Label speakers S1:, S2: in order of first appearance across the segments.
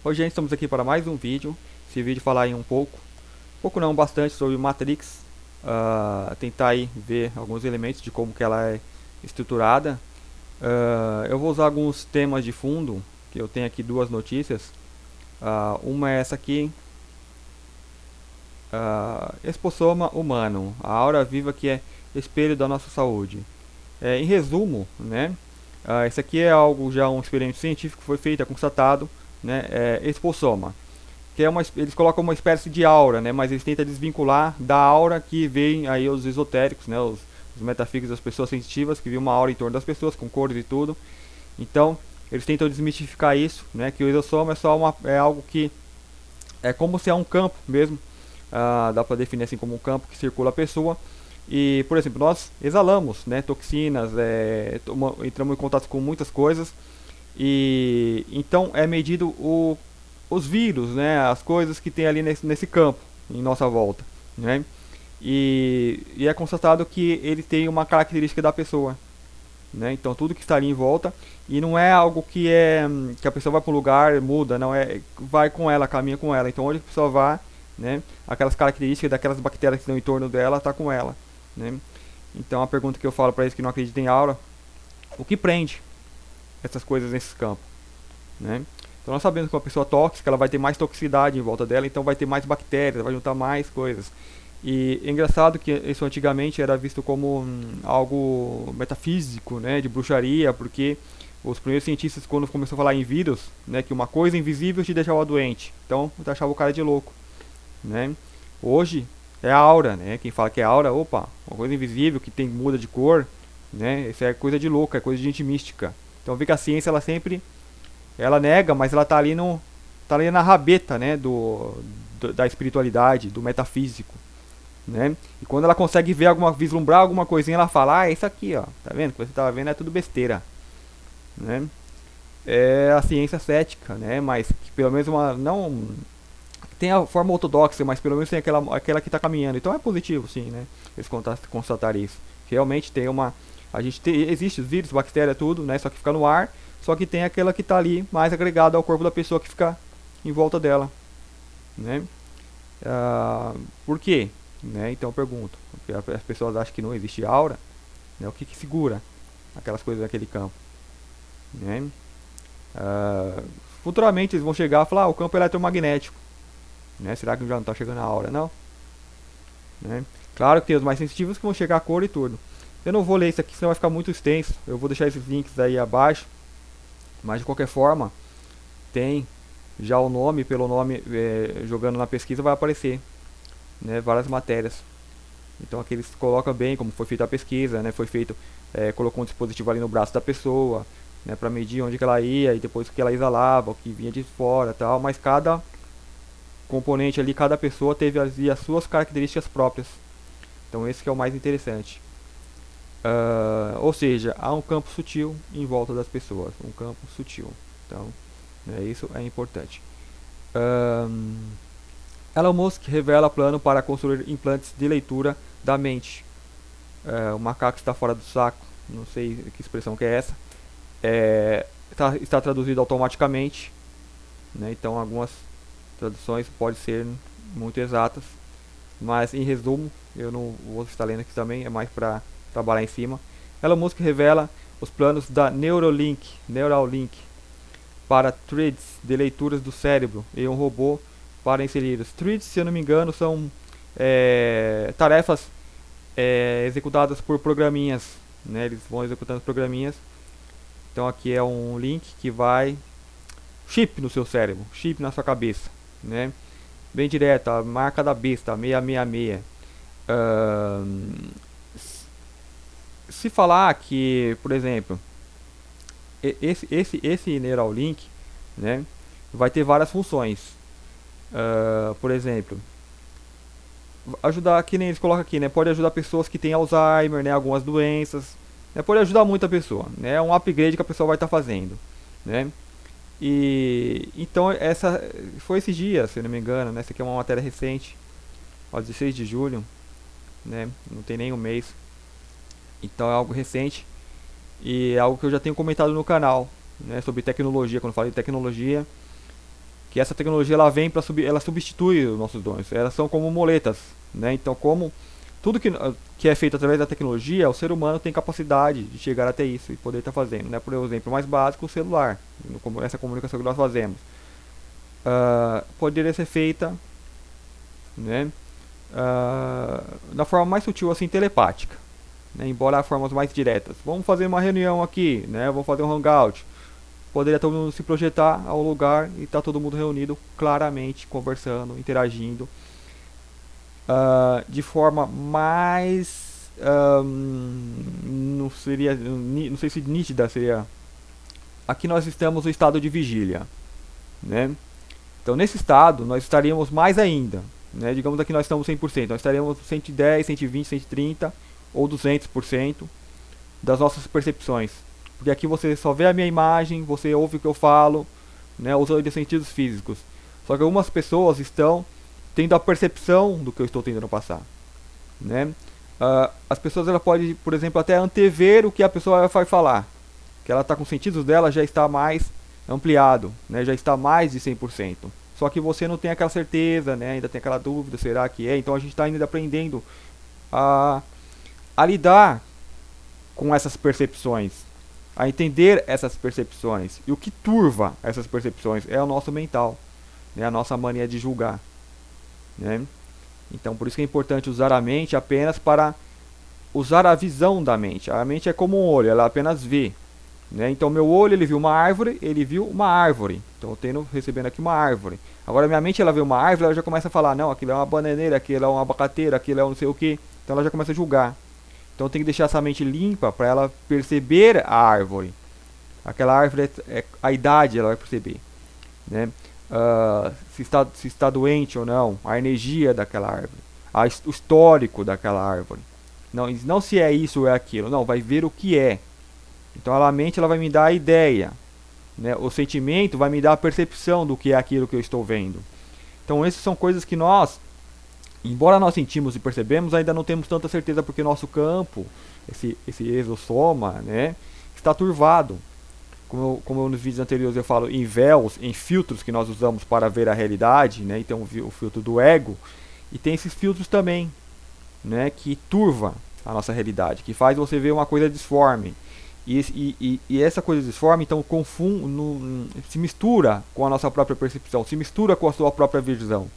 S1: Hoje, gente, estamos aqui para mais um vídeo. Esse vídeo falar em pouco não, bastante sobre Matrix. Tentar aí ver alguns elementos de como que ela é estruturada. Eu vou usar alguns temas de fundo, que eu tenho aqui duas notícias. Uma é essa aqui. Expossoma humano, a aura viva que é espelho da nossa saúde. Em resumo, né? Esse aqui é algo já um experimento científico que foi feito, é constatado, né? Expossoma, que é eles colocam uma espécie de aura, né? Mas eles tentam desvincular da aura que veem aí os esotéricos, né? Os metafísicos, das pessoas sensitivas que vê uma aura em torno das pessoas com cores e tudo. Então eles tentam desmistificar isso, né? Que o exossoma é algo que é como se é um campo mesmo. Dá para definir assim como um campo que circula a pessoa. E, por exemplo, nós exalamos, né, toxinas, entramos em contato com muitas coisas. E então é medido os vírus, né, as coisas que tem ali nesse campo em nossa volta, né? E é constatado que ele tem uma característica da pessoa, né? Então tudo que está ali em volta, e não é algo que a pessoa vai para um lugar muda, não é, vai com ela, caminha com ela. Então onde a pessoa vai, né, aquelas características daquelas bactérias que estão em torno dela tá com ela, né? Então a pergunta que eu falo para eles que não acreditam em aura: o que prende essas coisas nesse campo, né? Então nós sabemos que uma pessoa tóxica, ela vai ter mais toxicidade em volta dela, então vai ter mais bactérias, vai juntar mais coisas. E é engraçado que isso antigamente era visto como algo metafísico, né, de bruxaria, porque os primeiros cientistas, quando começou a falar em vírus, né, que uma coisa invisível te deixava doente, então achava o cara de louco, né? Hoje é a aura, né? Quem fala que é aura, opa, uma coisa invisível que tem muda de cor, né? Isso é coisa de louca, é coisa de gente mística. Então vê que a ciência ela nega, mas ela tá ali na rabeta, né, da espiritualidade, do metafísico, né? E quando ela consegue vislumbrar alguma coisinha, ela fala: "Ah, é isso aqui, ó. Tá vendo? O que você tava vendo é tudo besteira", né? É a ciência cética, né? Mas que pelo menos uma não tem a forma ortodoxa, mas pelo menos tem aquela que está caminhando. Então é positivo, sim, né? Eles constatarem isso. Realmente tem uma. Existe os vírus, bactéria, tudo, né? Só que fica no ar. Só que tem aquela que está ali mais agregada ao corpo da pessoa que fica em volta dela, né? Por quê? Né? Então eu pergunto. Porque as pessoas acham que não existe aura, né? O que segura aquelas coisas naquele campo, né? Futuramente eles vão chegar e falar: o campo eletromagnético, né? Será que já não está chegando a hora, não? Né? Claro que tem os mais sensitivos que vão chegar a cor e tudo. Eu não vou ler isso aqui, senão vai ficar muito extenso. Eu vou deixar esses links aí abaixo. Mas de qualquer forma, tem já o nome, pelo nome, jogando na pesquisa vai aparecer, né, várias matérias. Então aqui eles colocam bem como foi feita a pesquisa, né? Foi feito, colocou um dispositivo ali no braço da pessoa, né, para medir onde que ela ia e depois o que ela exalava, o que vinha de fora, tal. Mas cada componente ali, cada pessoa teve as suas características próprias. Então esse que é o mais interessante. Ou seja, há um campo sutil em volta das pessoas, um campo sutil. Então, isso é importante. Elon Musk revela plano para construir implantes de leitura da mente. O macaco está fora do saco, não sei que expressão que é essa. Está traduzido automaticamente, né? Então algumas traduções podem ser muito exatas, mas em resumo, eu não vou estar lendo aqui também, é mais para trabalhar em cima. Elon Musk revela os planos da Neuralink para threads de leituras do cérebro e um robô para inserir. Os threads, se eu não me engano, são tarefas executadas por programinhas, né? Eles vão executando programinhas. Então aqui é um link que vai chip no seu cérebro, chip na sua cabeça, né? Bem direto, a marca da besta, 666. Se falar que, por exemplo, esse Neuralink, né, vai ter várias funções. Por exemplo, ajudar, que nem eles colocam aqui, né, pode ajudar pessoas que têm Alzheimer, né, algumas doenças, né, pode ajudar muita pessoa, né, é um upgrade que a pessoa vai estar fazendo, né. E então essa foi esses dias, se eu não me engano, né, essa aqui é uma matéria recente, ó, 16 de julho, né, não tem nem um mês. Então é algo recente e é algo que eu já tenho comentado no canal, né, sobre tecnologia. Quando eu falo de tecnologia, que essa tecnologia ela vem para ela substitui os nossos dons. Elas são como muletas, né? Então, como tudo que é feito através da tecnologia, o ser humano tem capacidade de chegar até isso e poder estar fazendo, né? Por exemplo, o mais básico, o celular, essa comunicação que nós fazemos, poderia ser feita, né? Da forma mais sutil, assim, telepática, né? Embora há formas mais diretas. Vamos fazer uma reunião aqui, né? Vamos fazer um hangout. Poderia todo mundo se projetar ao lugar e estar todo mundo reunido claramente, conversando, interagindo, de forma mais, não sei se nítida seria. Aqui nós estamos no estado de vigília, né? Então nesse estado nós estaríamos mais ainda, né? Digamos aqui nós estamos 100%, nós estaríamos 110, 120, 130 ou 200% das nossas percepções. Porque aqui você só vê a minha imagem, você ouve o que eu falo, né, usando os sentidos físicos. Só que algumas pessoas estão tendo a percepção do que eu estou tentando passar, né? As pessoas ela podem, por exemplo, até antever o que a pessoa vai falar, que ela está com os sentidos dela já está mais ampliado, né, já está mais de 100%. Só que você não tem aquela certeza, né, ainda tem aquela dúvida, será que é? Então a gente está ainda aprendendo a lidar com essas percepções, a entender essas percepções. E o que turva essas percepções é o nosso mental, né, a nossa mania de julgar, né? Então por isso que é importante usar a mente apenas para usar a visão da mente. A mente é como um olho, ela apenas vê, né? Então meu olho ele viu uma árvore, então eu estou recebendo aqui uma árvore. Agora minha mente ela vê uma árvore, ela já começa a falar, não, aquilo é uma bananeira, aquilo é um abacateiro, aquilo é um não sei o que. Então ela já começa a julgar. Então tem que deixar essa mente limpa para ela perceber a árvore. Aquela árvore é a idade, ela vai perceber, né? Se está doente ou não, a energia daquela árvore, o histórico daquela árvore. Não se é isso ou é aquilo, não, vai ver o que é. Então a mente ela vai me dar a ideia, né? O sentimento vai me dar a percepção do que é aquilo que eu estou vendo. Então essas são coisas que nós, embora nós sentimos e percebemos, ainda não temos tanta certeza porque nosso campo, esse exosoma, né, está turvado. Como nos vídeos anteriores eu falo, em véus, em filtros que nós usamos para ver a realidade, né, então o filtro do ego, e tem esses filtros também, né, que turva a nossa realidade, que faz você ver uma coisa disforme. E essa coisa disforme, então, se mistura com a nossa própria percepção, se mistura com a sua própria visão,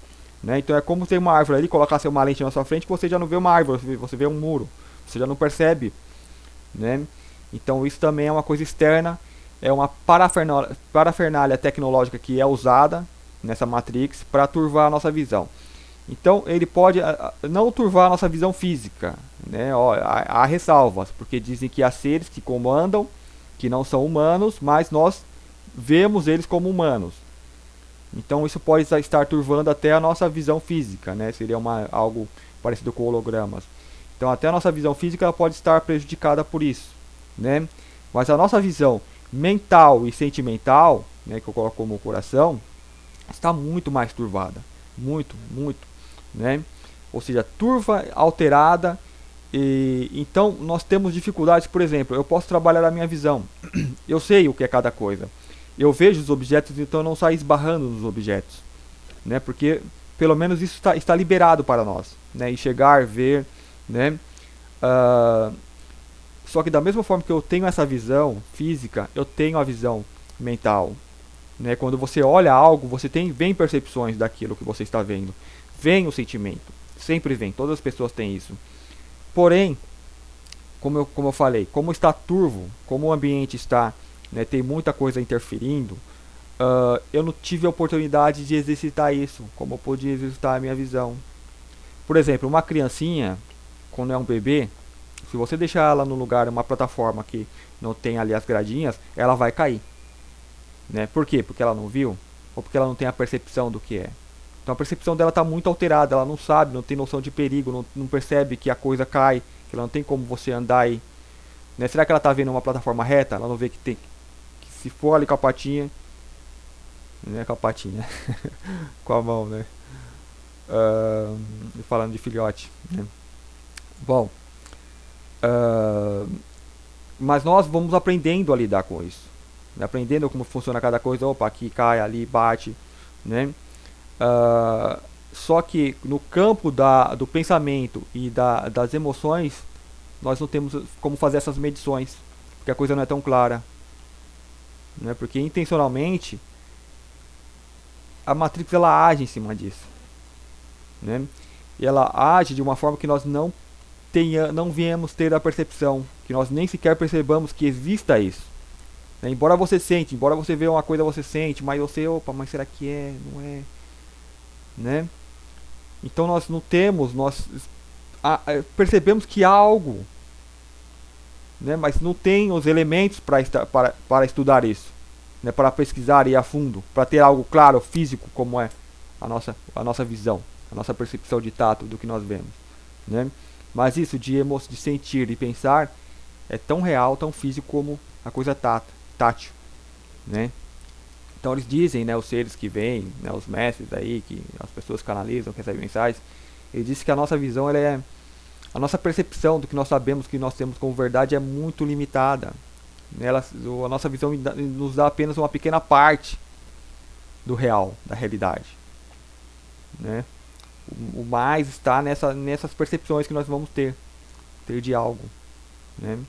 S1: né? Então é como ter uma árvore ali, colocar uma lente na sua frente, que você já não vê uma árvore, você vê um muro, você já não percebe, né? Então isso também é uma coisa externa, é uma parafernália tecnológica que é usada nessa Matrix para turvar a nossa visão. Então ele pode não turvar a nossa visão física, né? Há ressalvas, porque dizem que há seres que comandam, que não são humanos, mas nós vemos eles como humanos. Então isso pode estar turvando até a nossa visão física, né? Seria algo parecido com hologramas. Então até a nossa visão física ela pode estar prejudicada por isso, né? Mas a nossa visão mental e sentimental, né, que eu coloco como coração, está muito mais turvada, muito, né? Ou seja, turva, alterada. E então nós temos dificuldades, por exemplo, eu posso trabalhar a minha visão, eu sei o que é cada coisa, eu vejo os objetos, então eu não saio esbarrando nos objetos, né? Porque pelo menos isso está liberado para nós, né? Enxergar, ver, né? Só que da mesma forma que eu tenho essa visão física, eu tenho a visão mental, né? Quando você olha algo, você vem percepções daquilo que você está vendo, vem o sentimento, sempre vem, todas as pessoas têm isso. Porém, como eu falei, como está turvo, como o ambiente está, né, tem muita coisa interferindo, eu não tive a oportunidade de exercitar isso, como eu podia exercitar a minha visão. Por exemplo, uma criancinha, quando é um bebê, se você deixar ela no lugar, uma plataforma que não tem ali as gradinhas, ela vai cair, né? Por quê? Porque ela não viu? Ou porque ela não tem a percepção do que é? Então a percepção dela está muito alterada, ela não sabe, não tem noção de perigo, não percebe que a coisa cai, que ela não tem como você andar aí, né? Será que ela está vendo uma plataforma reta? Ela não vê que se for ali com a patinha, não é com a patinha, com a mão, né? Falando de filhote, né? Bom, mas nós vamos aprendendo a lidar com isso, né? Aprendendo como funciona cada coisa. Opa, aqui cai, ali bate, né? Só que no campo do pensamento e das emoções, nós não temos como fazer essas medições, porque a coisa não é tão clara, né? Porque intencionalmente a Matrix ela age em cima disso, né? E ela age de uma forma que nós não viemos ter a percepção, que nós nem sequer percebamos que exista isso, né? Embora você vê uma coisa, você sente, mas você, opa, mas será que é? Não é, né? Então nós não temos, percebemos que há algo, né? Mas não tem os elementos para estudar isso, né? Para pesquisar e ir a fundo, para ter algo claro, físico, como é a nossa visão, a nossa percepção de tato do que nós vemos, né? Mas isso de sentir e pensar é tão real, tão físico como a coisa tátil, né? Então eles dizem, né, os seres que vêm, né, os mestres aí, que as pessoas canalizam, que recebem mensagens, eles dizem que a nossa visão, a nossa percepção do que nós sabemos que nós temos como verdade é muito limitada. A nossa visão nos dá apenas uma pequena parte do real, da realidade, né? O mais está nessas percepções que nós vamos ter de algo, né?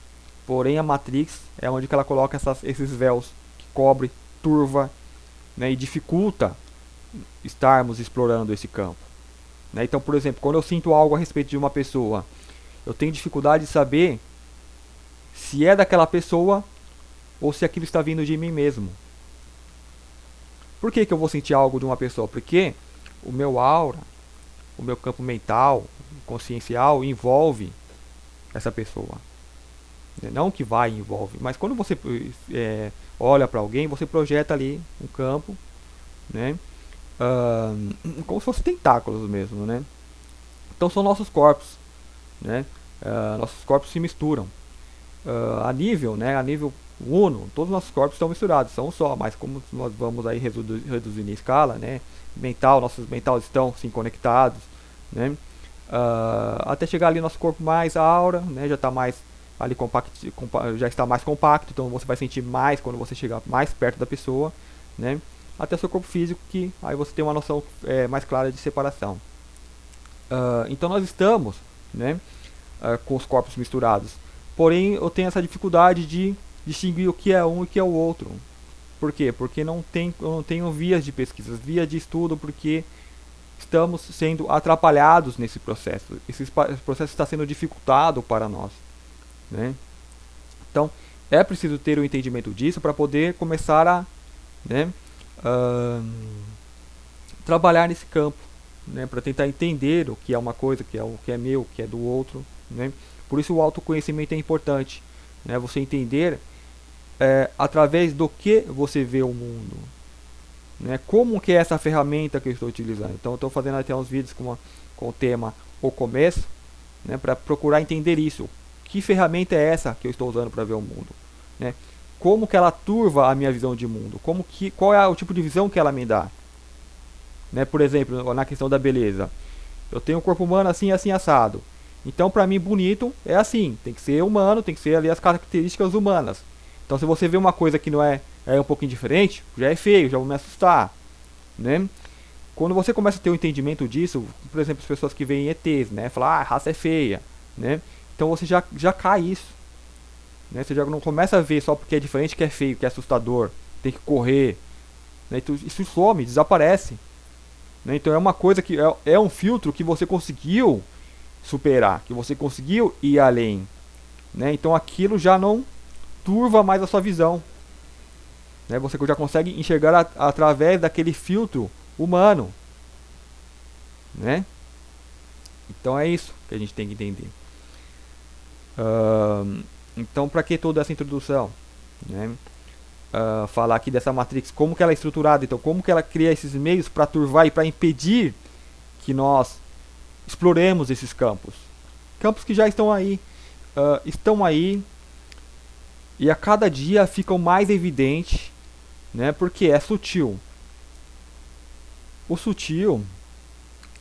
S1: Porém a Matrix é onde que ela coloca esses véus que cobre, turva, né, e dificulta estarmos explorando esse campo, né? Então, por exemplo, quando eu sinto algo a respeito de uma pessoa, eu tenho dificuldade de saber se é daquela pessoa ou se aquilo está vindo de mim mesmo. Por que eu vou sentir algo de uma pessoa? Porque o meu aura, o meu campo mental, consciencial, envolve essa pessoa. Não que vai e envolve, mas quando você olha para alguém, você projeta ali um campo, né? Como se fossem tentáculos mesmo, né? Então são nossos corpos, né? Nossos corpos se misturam. A nível, né? A nível uno, todos os nossos corpos estão misturados, são um só, mas como nós vamos aí reduzindo em escala, né? Nossos mentais estão sim conectados, né? Até chegar ali nosso corpo mais aura, né? Já está mais ali já está mais compacto, então você vai sentir mais quando você chegar mais perto da pessoa, né? Até seu corpo físico, que aí você tem uma noção mais clara de separação. Então nós estamos, né? Com os corpos misturados. Porém, eu tenho essa dificuldade de distinguir o que é um e o que é o outro. Por quê? Porque eu não tenho vias de pesquisa, vias de estudo, porque estamos sendo atrapalhados nesse processo. Esse processo está sendo dificultado para nós, né? Então, é preciso ter o entendimento disso para poder começar a, né, trabalhar nesse campo, né, para tentar entender o que é uma coisa, o que é meu, o que é do outro, né? Por isso o autoconhecimento é importante, né? Você entender através do que você vê o mundo, né? Como que é essa ferramenta que eu estou utilizando. Então eu estou fazendo até uns vídeos com o tema O Começo, né, para procurar entender isso. Que ferramenta é essa que eu estou usando para ver o mundo, né? Como que ela turva a minha visão de mundo? Qual é o tipo de visão que ela me dá? Né? Por exemplo, na questão da beleza. Eu tenho um corpo humano assim, assim, assado. Então, para mim, bonito é assim. Tem que ser humano, tem que ser ali as características humanas. Então, se você vê uma coisa que não é um pouquinho diferente, já é feio, já vou me assustar, né? Quando você começa a ter o entendimento disso, por exemplo, as pessoas que veem ETs, né? Falam, a raça é feia, né? Então você já cai isso, né? Você já não começa a ver só porque é diferente que é feio, que é assustador, tem que correr, né? Isso some, desaparece, né? Então é uma coisa que é um filtro que você conseguiu superar, que você conseguiu ir além, né? Então aquilo já não turva mais a sua visão, né? Você já consegue enxergar através daquele filtro humano, né? Então é isso que a gente tem que entender. Então, para que toda essa introdução, né? Falar aqui dessa Matrix, como que ela é estruturada, então como que ela cria esses meios para turvar e para impedir que nós exploremos esses campos que já estão aí, e a cada dia ficam mais evidentes, né? Porque é sutil. O sutil,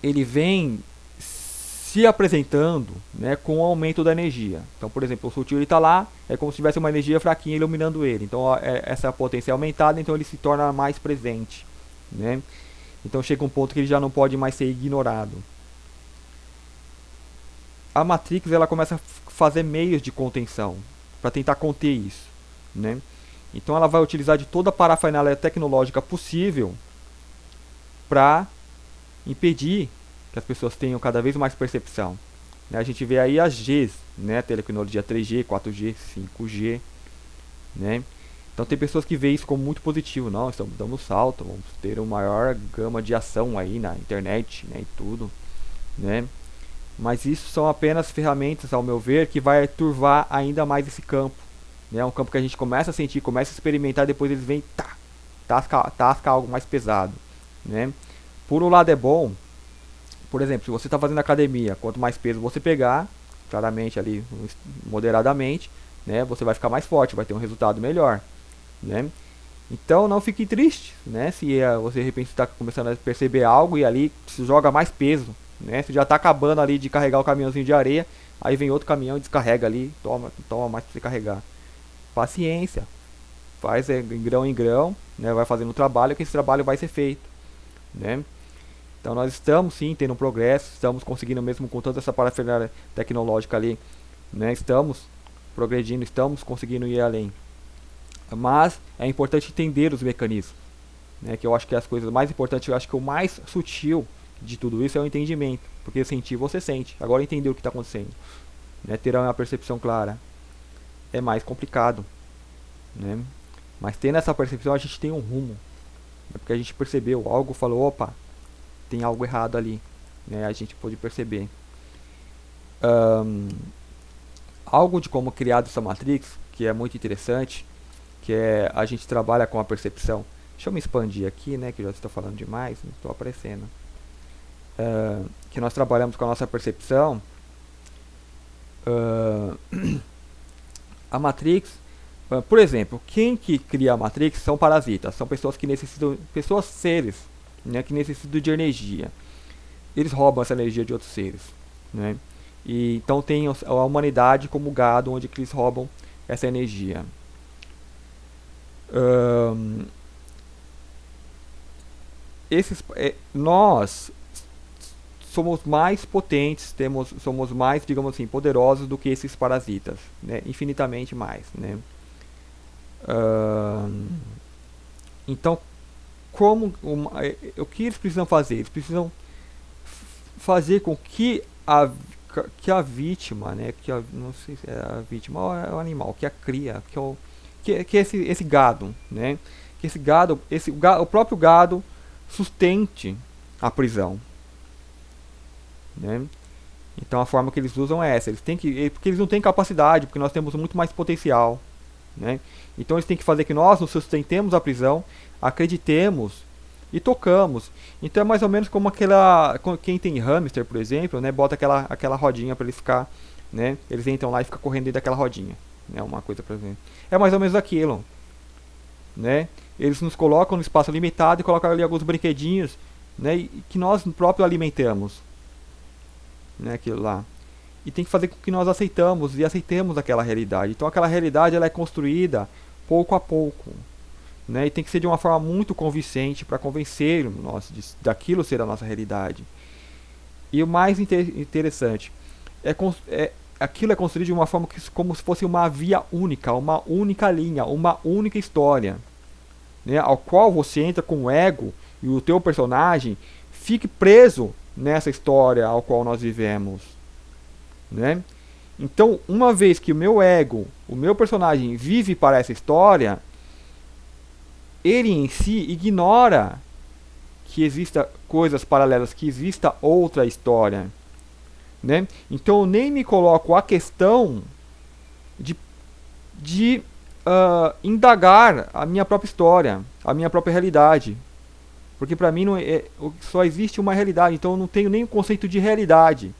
S1: ele vem se apresentando, né, com o aumento da energia. Então, por exemplo, o sutil está lá, é como se tivesse uma energia fraquinha iluminando ele. Então, essa potência é aumentada, então ele se torna mais presente, né? Então chega um ponto que ele já não pode mais ser ignorado. A Matrix ela começa a fazer meios de contenção para tentar conter isso, né? Então ela vai utilizar de toda a parafernália tecnológica possível para impedir que as pessoas tenham cada vez mais percepção. Né? A gente vê aí as Gs, né? Tecnologia 3G, 4G, 5G, né? Então tem pessoas que veem isso como muito positivo. Não, estamos dando um salto, vamos ter uma maior gama de ação aí na internet, né? E tudo, né? Mas isso são apenas ferramentas, ao meu ver, que vai turvar ainda mais esse campo. É um campo que a gente começa a sentir, começa a experimentar, depois eles vêm, tasca algo mais pesado, né? Por um lado é bom, por exemplo, se você está fazendo academia, quanto mais peso você pegar, claramente ali, moderadamente, né? Você vai ficar mais forte, vai ter um resultado melhor, né? Então não fique triste, né? Se você de repente está começando a perceber algo e ali se joga mais peso, né? Você já está acabando ali de carregar o caminhãozinho de areia, aí vem outro caminhão e descarrega ali, toma mais para você carregar. Paciência, faz em grão, né? Vai fazendo o trabalho que esse trabalho vai ser feito, né? Então nós estamos sim tendo um progresso, estamos conseguindo mesmo com toda essa parafernália tecnológica ali, né? Estamos progredindo, estamos conseguindo ir além. Mas é importante entender os mecanismos, né? Que eu acho que as coisas mais importantes, eu acho que o mais sutil de tudo isso é o entendimento, porque sentir você sente, agora entender o que está acontecendo, né? Ter uma percepção clara é mais complicado, né? Mas tendo essa percepção a gente tem um rumo, né? Porque a gente percebeu algo, falou, opa, tem algo errado ali, né? A gente pôde perceber. Algo de como criado essa Matrix, que é muito interessante, que é a gente trabalha com a percepção. Deixa eu me expandir aqui, né? Que eu já estou falando demais, não estou aparecendo. Que nós trabalhamos com a nossa percepção. A Matrix, por exemplo, quem que cria a Matrix são parasitas, são pessoas que necessitam, pessoas seres, né, que necessitam de energia. Eles roubam essa energia de outros seres, né? E então tem a humanidade como gado, onde que eles roubam essa energia. Nós somos mais potentes, somos mais, digamos assim, poderosos do que esses parasitas, né? Infinitamente mais, né? Então, o que eles precisam fazer? Eles precisam fazer com que a vítima, né? Não sei se é a vítima ou é o animal, que a cria, que esse gado, né? Que o próprio gado sustente a prisão, né? Então a forma que eles usam é essa. Porque eles não têm capacidade, porque nós temos muito mais potencial, né? Então eles têm que fazer que nós nos sustentemos a prisão, acreditemos e tocamos. Então é mais ou menos como quem tem hamster, por exemplo, né? Bota aquela rodinha para eles ficar, né? Eles entram lá e ficam correndo dentro daquela rodinha, né? Uma coisa para ver. É mais ou menos aquilo, né? Eles nos colocam no espaço limitado e colocam ali alguns brinquedinhos, né? E que nós próprios alimentamos, né? Aquilo lá. E tem que fazer com que nós aceitemos aquela realidade. Então aquela realidade ela é construída pouco a pouco, né? E tem que ser de uma forma muito convincente para convencer nós daquilo ser a nossa realidade. E o mais interessante aquilo é construído de uma forma como se fosse uma via única, uma única linha, uma única história, né? Ao qual você entra com o ego e o teu personagem fique preso nessa história ao qual nós vivemos, né? Então, uma vez que o meu ego, o meu personagem vive para essa história, ele em si ignora que exista coisas paralelas, que exista outra história, né? Então eu nem me coloco a questão de indagar a minha própria história, a minha própria realidade, porque para mim só existe uma realidade. Então eu não tenho nem o conceito de realidade,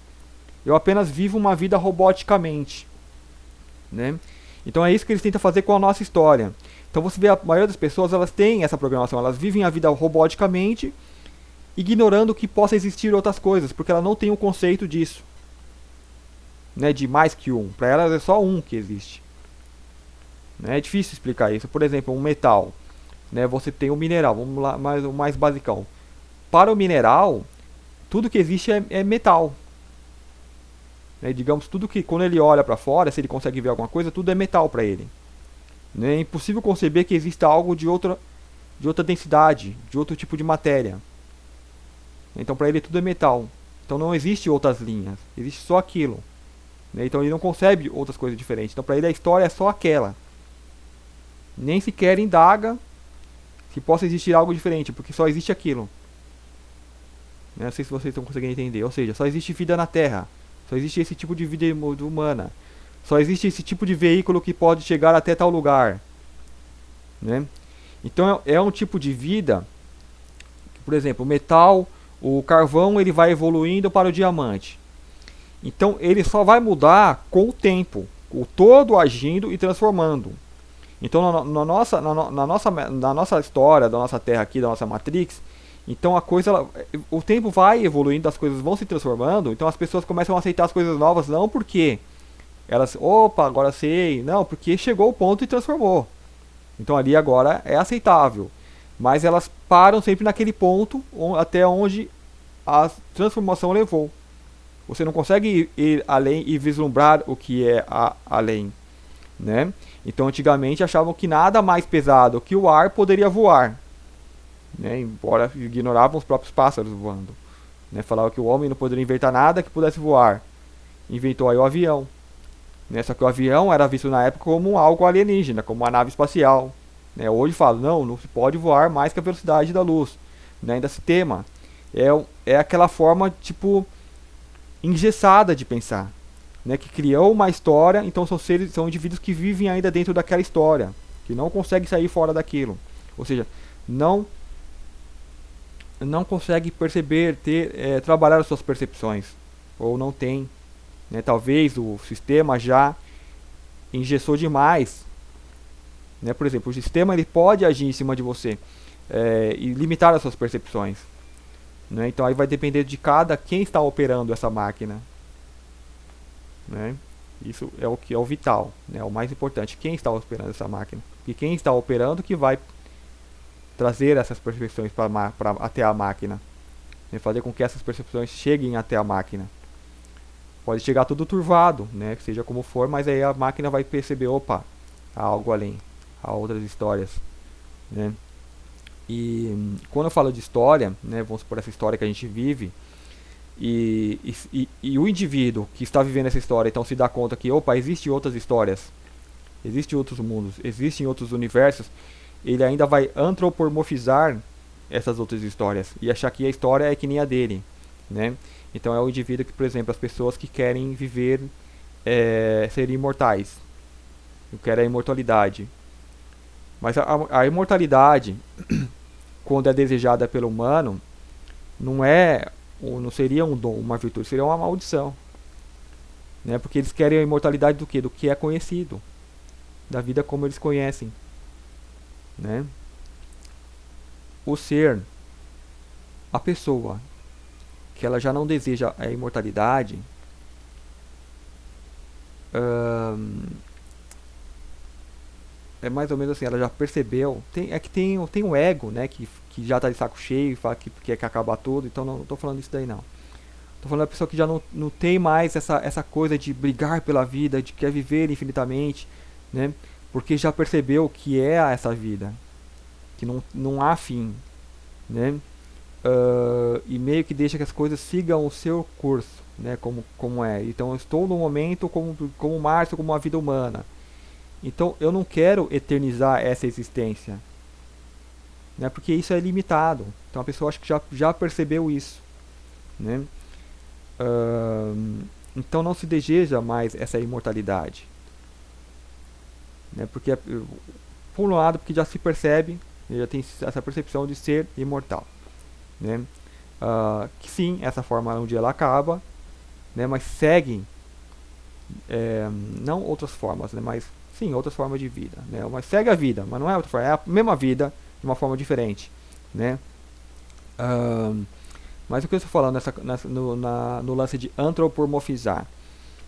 S1: eu apenas vivo uma vida roboticamente, né? Então é isso que eles tentam fazer com a nossa história. Então você vê a maioria das pessoas, elas têm essa programação, elas vivem a vida roboticamente, ignorando que possa existir outras coisas, porque ela não tem o conceito disso, né, de mais que um. Para elas é só um que existe, né? É difícil explicar isso. Por exemplo, um metal, né? Você tem um mineral, vamos lá, o mais basicão. para o mineral, tudo que existe é metal. Né? Digamos, tudo que quando ele olha para fora, se ele consegue ver alguma coisa, tudo é metal para ele. Né? É impossível conceber que exista algo de outra densidade, de outro tipo de matéria. Então para ele tudo é metal. Então não existe outras linhas, existe só aquilo. Né? Então ele não concebe outras coisas diferentes. Então para ele a história é só aquela. Nem sequer indaga se possa existir algo diferente, porque só existe aquilo. Não sei se vocês estão conseguindo entender. Ou seja, só existe vida na Terra. Só existe esse tipo de vida humana. Só existe esse tipo de veículo que pode chegar até tal lugar. Né? Então é um tipo de vida. Por exemplo, o metal, o carvão, ele vai evoluindo para o diamante. Então ele só vai mudar com o tempo. O todo agindo e transformando. Então na nossa história, da nossa Terra aqui, da nossa Matrix, então a coisa, o tempo vai evoluindo, as coisas vão se transformando, então as pessoas começam a aceitar as coisas novas, não porque elas, opa, agora sei, não, porque chegou o ponto e transformou. Então ali agora é aceitável, mas elas param sempre naquele ponto até onde a transformação levou. Você não consegue ir além e vislumbrar o que é além, né? Então antigamente achavam que nada mais pesado que o ar poderia voar, né? Embora ignoravam os próprios pássaros voando, né? Falavam que o homem não poderia inventar nada que pudesse voar. Inventou aí o avião, né? Só que o avião era visto na época como algo alienígena, como uma nave espacial, né? Hoje falam, não se pode voar mais que a velocidade da luz, né? Ainda se tema. É aquela forma tipo engessada de pensar, né, que criou uma história. Então são indivíduos que vivem ainda dentro daquela história, que não conseguem sair fora daquilo, ou seja, não consegue perceber, trabalhar as suas percepções, ou não tem, né, talvez o sistema já engessou demais, né? Por exemplo, o sistema ele pode agir em cima de você, e limitar as suas percepções, né? Então aí vai depender de quem está operando essa máquina. Né? Isso é o que é o vital, né? O mais importante, quem está operando essa máquina. E quem está operando que vai trazer essas percepções até a máquina, né? Fazer com que essas percepções cheguem até a máquina. Pode chegar tudo turvado, né? Seja como for, mas aí a máquina vai perceber, opa, há algo além, há outras histórias, né? E quando eu falo de história, né, vamos supor essa história que a gente vive, e o indivíduo que está vivendo essa história então se dá conta que, opa, existem outras histórias, existem outros mundos, existem outros universos, ele ainda vai antropomorfizar essas outras histórias e achar que a história é que nem a dele, né? Então é o indivíduo que, por exemplo, as pessoas que querem viver, serem imortais, que querem a imortalidade. Mas a imortalidade, quando é desejada pelo humano, não seria um dom, uma virtude, seria uma maldição, né? Porque eles querem a imortalidade do que? Do que é conhecido, da vida como eles conhecem, né? O ser, a pessoa que ela já não deseja a imortalidade, é mais ou menos assim, ela já percebeu, tem um ego, né, que já está de saco cheio e fala que quer acabar tudo. Então não estou falando isso daí não. Estou falando da pessoa que já não tem mais essa coisa de brigar pela vida, de quer viver infinitamente, né, porque já percebeu que é essa vida, que não há fim, né, e meio que deixa que as coisas sigam o seu curso, né, como é. Então eu estou no momento como Márcio, como uma vida humana. Então eu não quero eternizar essa existência, né, porque isso é limitado. Então a pessoa acho que já percebeu isso, né? Então não se deseja mais essa imortalidade, né? Porque por um lado, porque já se percebe, já tem essa percepção de ser imortal, né? Que sim, essa forma um dia ela acaba, né? Mas seguem, não outras formas, né? Mas sim, outras formas de vida, né? Mas segue a vida, mas não é outra forma, é a mesma vida de uma forma diferente, né? Mas o que eu estou falando no lance de antropomorfizar?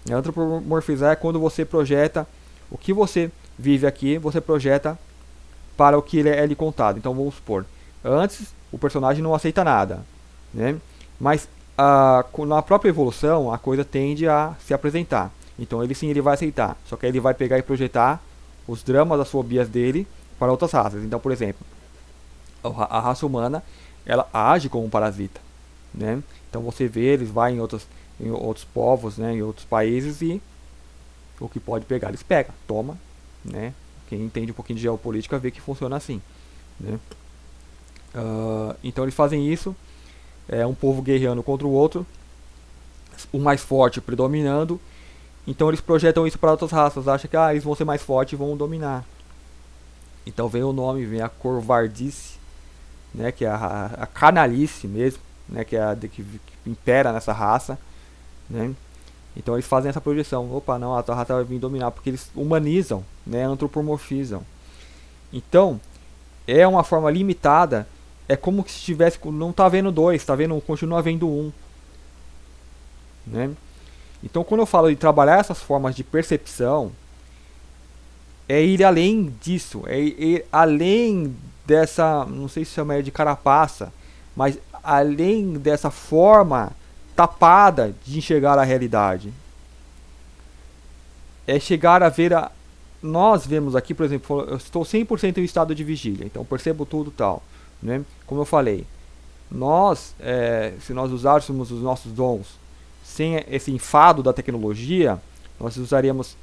S1: Antropomorfizar é quando você projeta o que você vive aqui, você projeta para o que é lhe contado. Então vamos supor, antes o personagem não aceita nada, né? Mas na própria evolução a coisa tende a se apresentar. Então ele sim, ele vai aceitar, só que aí ele vai pegar e projetar os dramas, as fobias dele para outras raças. Então, por exemplo, a raça humana, ela age como um parasita, né? Então você vê, eles vão em outros povos, né, em outros países, e o que pode pegar, eles pegam, toma, né? Quem entende um pouquinho de geopolítica vê que funciona assim, né? Então eles fazem isso, um povo guerreando contra o outro, o mais forte predominando. Então eles projetam isso para outras raças, acham que eles vão ser mais fortes e vão dominar. Então vem o nome, vem a corvardice, né, que é a canalice mesmo, né, que é a que impera nessa raça, né? Então eles fazem essa projeção. Opa, não, a tua raça vai vir dominar, porque eles humanizam, né, antropomorfizam. Então, é uma forma limitada, é como se tivesse, não tá vendo dois, tá vendo, continua vendo um, né? Então, quando eu falo de trabalhar essas formas de percepção, é ir além disso, é ir além dessa, não sei se chama de carapaça, mas além dessa forma tapada de enxergar a realidade. É chegar a ver nós vemos aqui, por exemplo, eu estou 100% em estado de vigília, então percebo tudo tal, né? Como eu falei, nós, se nós usássemos os nossos dons sem esse enfado da tecnologia, nós usaríamos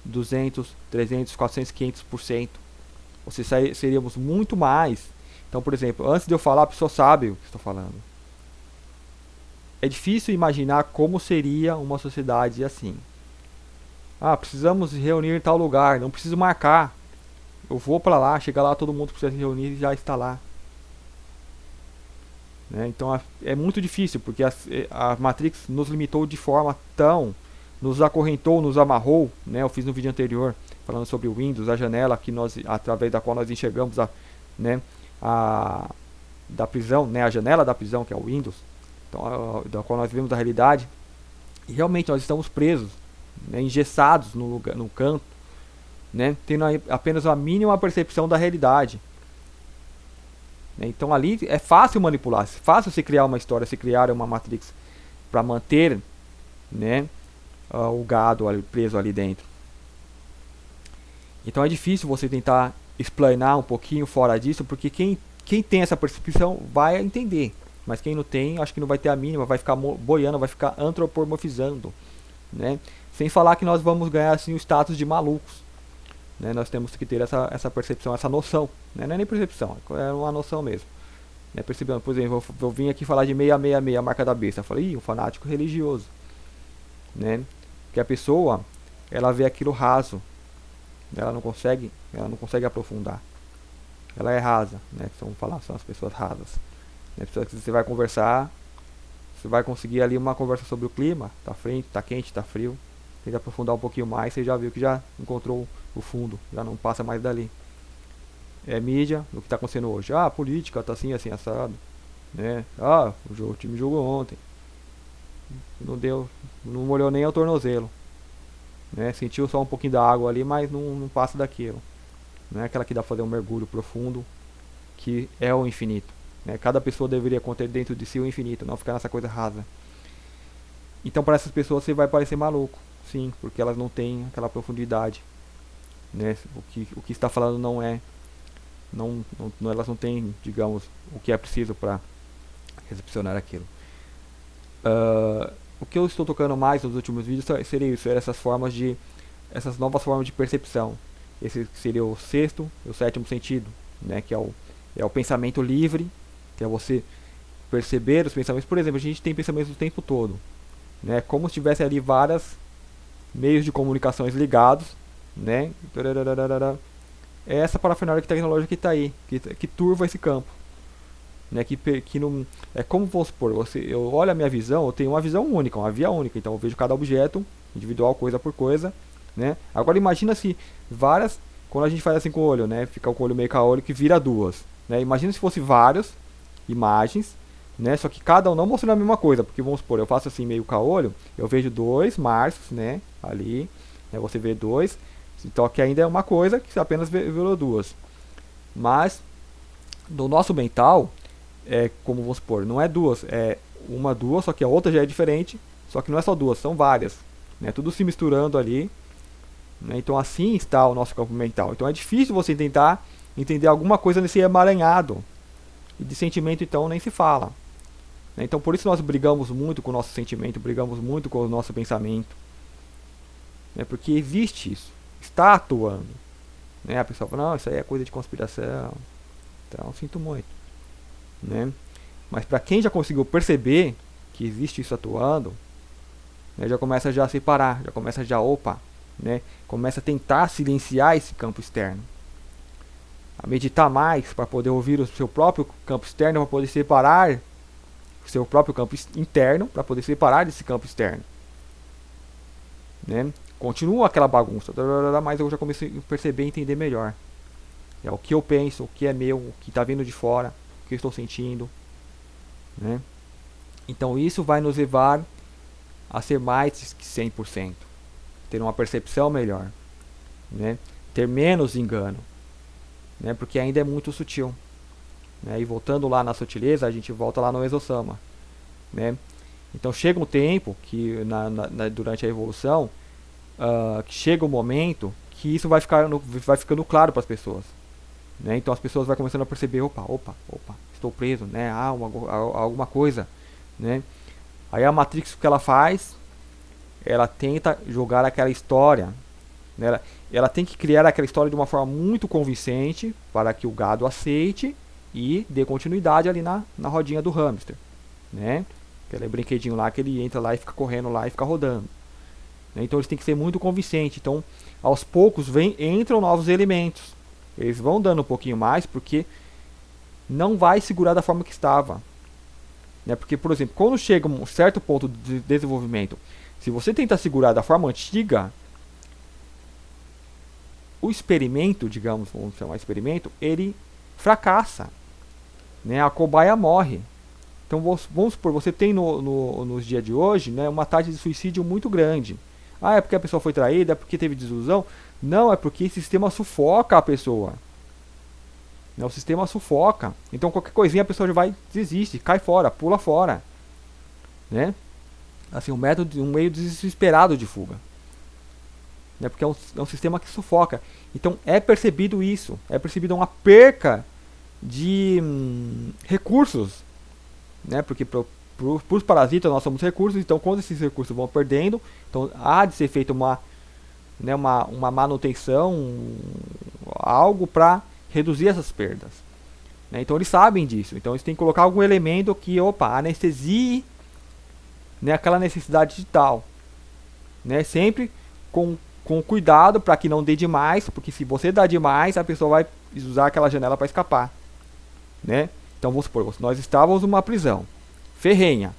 S1: 200, 300, 400, 500%. Ou seja, seríamos muito mais. Então, por exemplo, antes de eu falar, a pessoa sabe o que estou falando. É difícil imaginar como seria uma sociedade assim. Precisamos reunir em tal lugar, não preciso marcar. Eu vou para lá, chega lá, todo mundo precisa se reunir e já está lá. Né? Então é muito difícil, porque a Matrix nos limitou de forma tão, nos acorrentou, nos amarrou, né? Eu fiz no vídeo anterior falando sobre o Windows, a janela que nós, através da qual nós enxergamos né, da prisão, né, a janela da prisão, que é o Windows, então, da qual nós vemos a realidade, e realmente nós estamos presos, né, engessados no canto, né, tendo apenas a mínima percepção da realidade. Então ali é fácil manipular, é fácil se criar uma história, se criar uma Matrix para manter, né, o gado ali, preso ali dentro. Então é difícil você tentar explanar um pouquinho fora disso, porque quem tem essa percepção vai entender, mas quem não tem, acho que não vai ter a mínima, vai ficar boiando, vai ficar antropomorfizando, né? Sem falar que nós vamos ganhar assim o status de malucos, né? Nós temos que ter essa percepção, essa noção, né? Não é nem percepção, é uma noção mesmo, né? Percebendo, por exemplo, eu vim aqui falar de 666, a marca da besta, eu falei, um fanático religioso, né? Que a pessoa, ela vê aquilo raso, ela não consegue aprofundar, ela é rasa, né? Vamos falar, são as pessoas rasas, né? Pessoas que você vai conversar, você vai conseguir ali uma conversa sobre o clima, tá frente, tá quente, tá frio, tenta aprofundar um pouquinho mais, você já viu que já encontrou o fundo, já não passa mais dali. É mídia, o que está acontecendo hoje, a política tá assim, assim, assado, né? O time jogou ontem, não molhou nem o tornozelo, né? Sentiu só um pouquinho da água ali, mas não passa daquilo. Não é aquela que dá pra fazer um mergulho profundo, que é o infinito, né? Cada pessoa deveria conter dentro de si o infinito, não ficar nessa coisa rasa. Então para essas pessoas você vai parecer maluco, sim, porque elas não têm aquela profundidade, né? O que está falando não é, elas não têm, digamos, o que é preciso para recepcionar aquilo. O que eu estou tocando mais nos últimos vídeos seria isso, essas novas formas de percepção. Esse seria o sexto e o sétimo sentido, né, que é o pensamento livre, que é você perceber os pensamentos. Por exemplo, a gente tem pensamentos o tempo todo, né, como se tivesse ali vários meios de comunicações ligados, né. É essa parafernália tecnológica que está aí, que turva esse campo, né, que não é como, vamos supor, eu olho a minha visão, eu tenho uma visão única, uma via única, então eu vejo cada objeto individual, coisa por coisa, né? Agora imagina se quando a gente faz assim com o olho, né, fica com o olho meio caolho que vira duas, né? Imagina se fosse várias imagens, né, só que cada um não mostrando a mesma coisa, porque vamos supor, eu faço assim meio caolho, eu vejo dois Marcos, né, ali, né, você vê dois, então que ainda é uma coisa que apenas virou duas, mas no nosso mental como vamos supor, não é duas, é uma, duas, só que a outra já é diferente, só que não é só duas, são várias, né? Tudo se misturando ali, né? Então assim está o nosso campo mental. Então é difícil você tentar entender alguma coisa nesse emaranhado, e de sentimento então nem se fala, né? Então por isso nós brigamos muito com o nosso sentimento, brigamos muito com o nosso pensamento, né? Porque existe isso, está atuando, né? A pessoa fala, não, isso aí é coisa de conspiração, então sinto muito, né? Mas para quem já conseguiu perceber que existe isso atuando, né, já começa já a separar, já começa já, opa, né? Começa a tentar silenciar esse campo externo, a meditar mais para poder ouvir o seu próprio campo externo, para poder separar o seu próprio campo interno, para poder separar desse campo externo, né? Continua aquela bagunça, mas eu já comecei a perceber e entender melhor. É o que eu penso, o que é meu, o que está vindo de fora, o que eu estou sentindo, né? Então isso vai nos levar a ser mais que 100%, ter uma percepção melhor, né? Ter menos engano, né? Porque ainda é muito sutil, né? E voltando lá na sutileza, a gente volta lá no Exosama, né? Então chega um tempo que durante a evolução, que chega um momento que isso vai ficando claro para as pessoas, né? Então as pessoas vão começando a perceber, opa, estou preso, né? Alguma coisa, né? Aí a Matrix, o que ela faz? Ela tenta jogar aquela história, né? Ela tem que criar aquela história de uma forma muito convincente para que o gado aceite e dê continuidade ali na rodinha do hamster, né? Aquele brinquedinho lá que ele entra lá e fica correndo lá e fica rodando, né? Então eles têm que ser muito convincentes. Então aos poucos entram novos elementos, eles vão dando um pouquinho mais porque não vai segurar da forma que estava, né? Porque, por exemplo, quando chega um certo ponto de desenvolvimento, se você tentar segurar da forma antiga, o experimento, digamos, vamos chamar de experimento, ele fracassa, né? A cobaia morre. Então vamos supor, você tem nos dias de hoje, né, uma taxa de suicídio muito grande. Ah, é porque a pessoa foi traída, é porque teve desilusão? Não, é porque o sistema sufoca a pessoa. O sistema sufoca. Então qualquer coisinha a pessoa já vai, desiste, cai fora, pula fora, né? Assim, um meio desesperado de fuga, né? Porque é um sistema que sufoca. Então é percebido isso, é percebido uma perca de recursos, né? Porque para os parasitas nós somos recursos, então quando esses recursos vão perdendo, então há de ser feita uma manutenção, algo para reduzir essas perdas, né? Então eles sabem disso, então eles têm que colocar algum elemento que, anestesie, né, aquela necessidade de tal, né? Sempre com cuidado para que não dê demais, porque se você dá demais, a pessoa vai usar aquela janela para escapar, né? Então vamos supor, nós estávamos numa prisão ferrenha,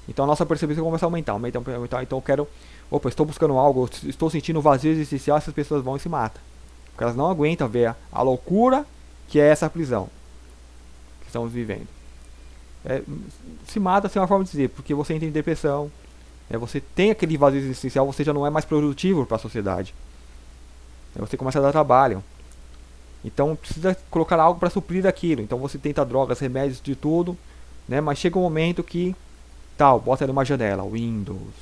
S1: então a nossa percepção começa a aumentar, então eu quero, estou buscando algo, estou sentindo um vazio existencial, essas pessoas vão e se matam, porque elas não aguentam ver a loucura que é essa prisão que estamos vivendo. Se mata, assim, é uma forma de dizer, porque você entra em depressão, né? Você tem aquele vazio existencial, você já não é mais produtivo para a sociedade, você começa a dar trabalho, então precisa colocar algo para suprir aquilo, então você tenta drogas, remédios, de tudo, né? Mas chega um momento que bota ali uma janela, Windows,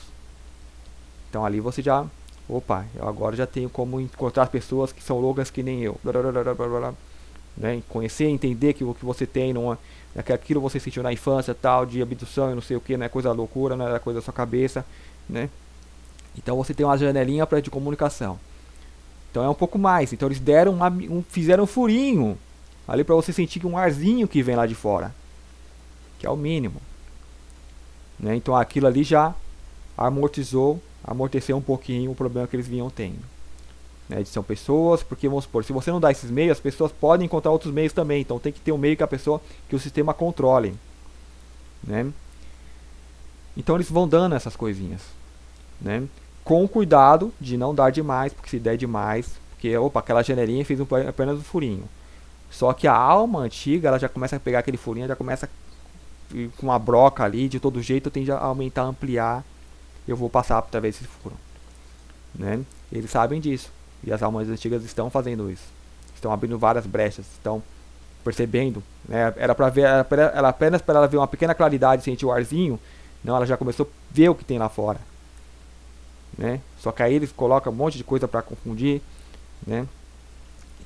S1: então ali você já, eu agora já tenho como encontrar pessoas que são loucas que nem eu, né? Conhecer, entender que o que você tem não é que aquilo você sentiu na infância, tal, de abdução e não sei o que, não é coisa loucura, não é coisa da sua cabeça, né? Então você tem uma janelinha de comunicação. Então é um pouco mais. Então eles deram fizeram um furinho ali para você sentir que um arzinho que vem lá de fora, que é o mínimo, né? Então aquilo ali já amorteceu um pouquinho o problema que eles vinham tendo, né? São pessoas, porque vamos supor, se você não dá esses meios, as pessoas podem encontrar outros meios também, então tem que ter um meio que o sistema controle, né? Então eles vão dando essas coisinhas, né? Com cuidado de não dar demais, porque se der demais, porque aquela janelinha fez apenas um furinho. Só que a alma antiga, ela já começa a pegar aquele furinho, já começa com uma broca ali, de todo jeito tende a aumentar, ampliar, eu vou passar através desse furo, né? Eles sabem disso, e as almas antigas estão fazendo isso, estão abrindo várias brechas, estão percebendo, né? Era para ver, era apenas para ela ver uma pequena claridade, sentir o arzinho. Não, ela já começou a ver o que tem lá fora, né? Só que aí eles colocam um monte de coisa para confundir, né?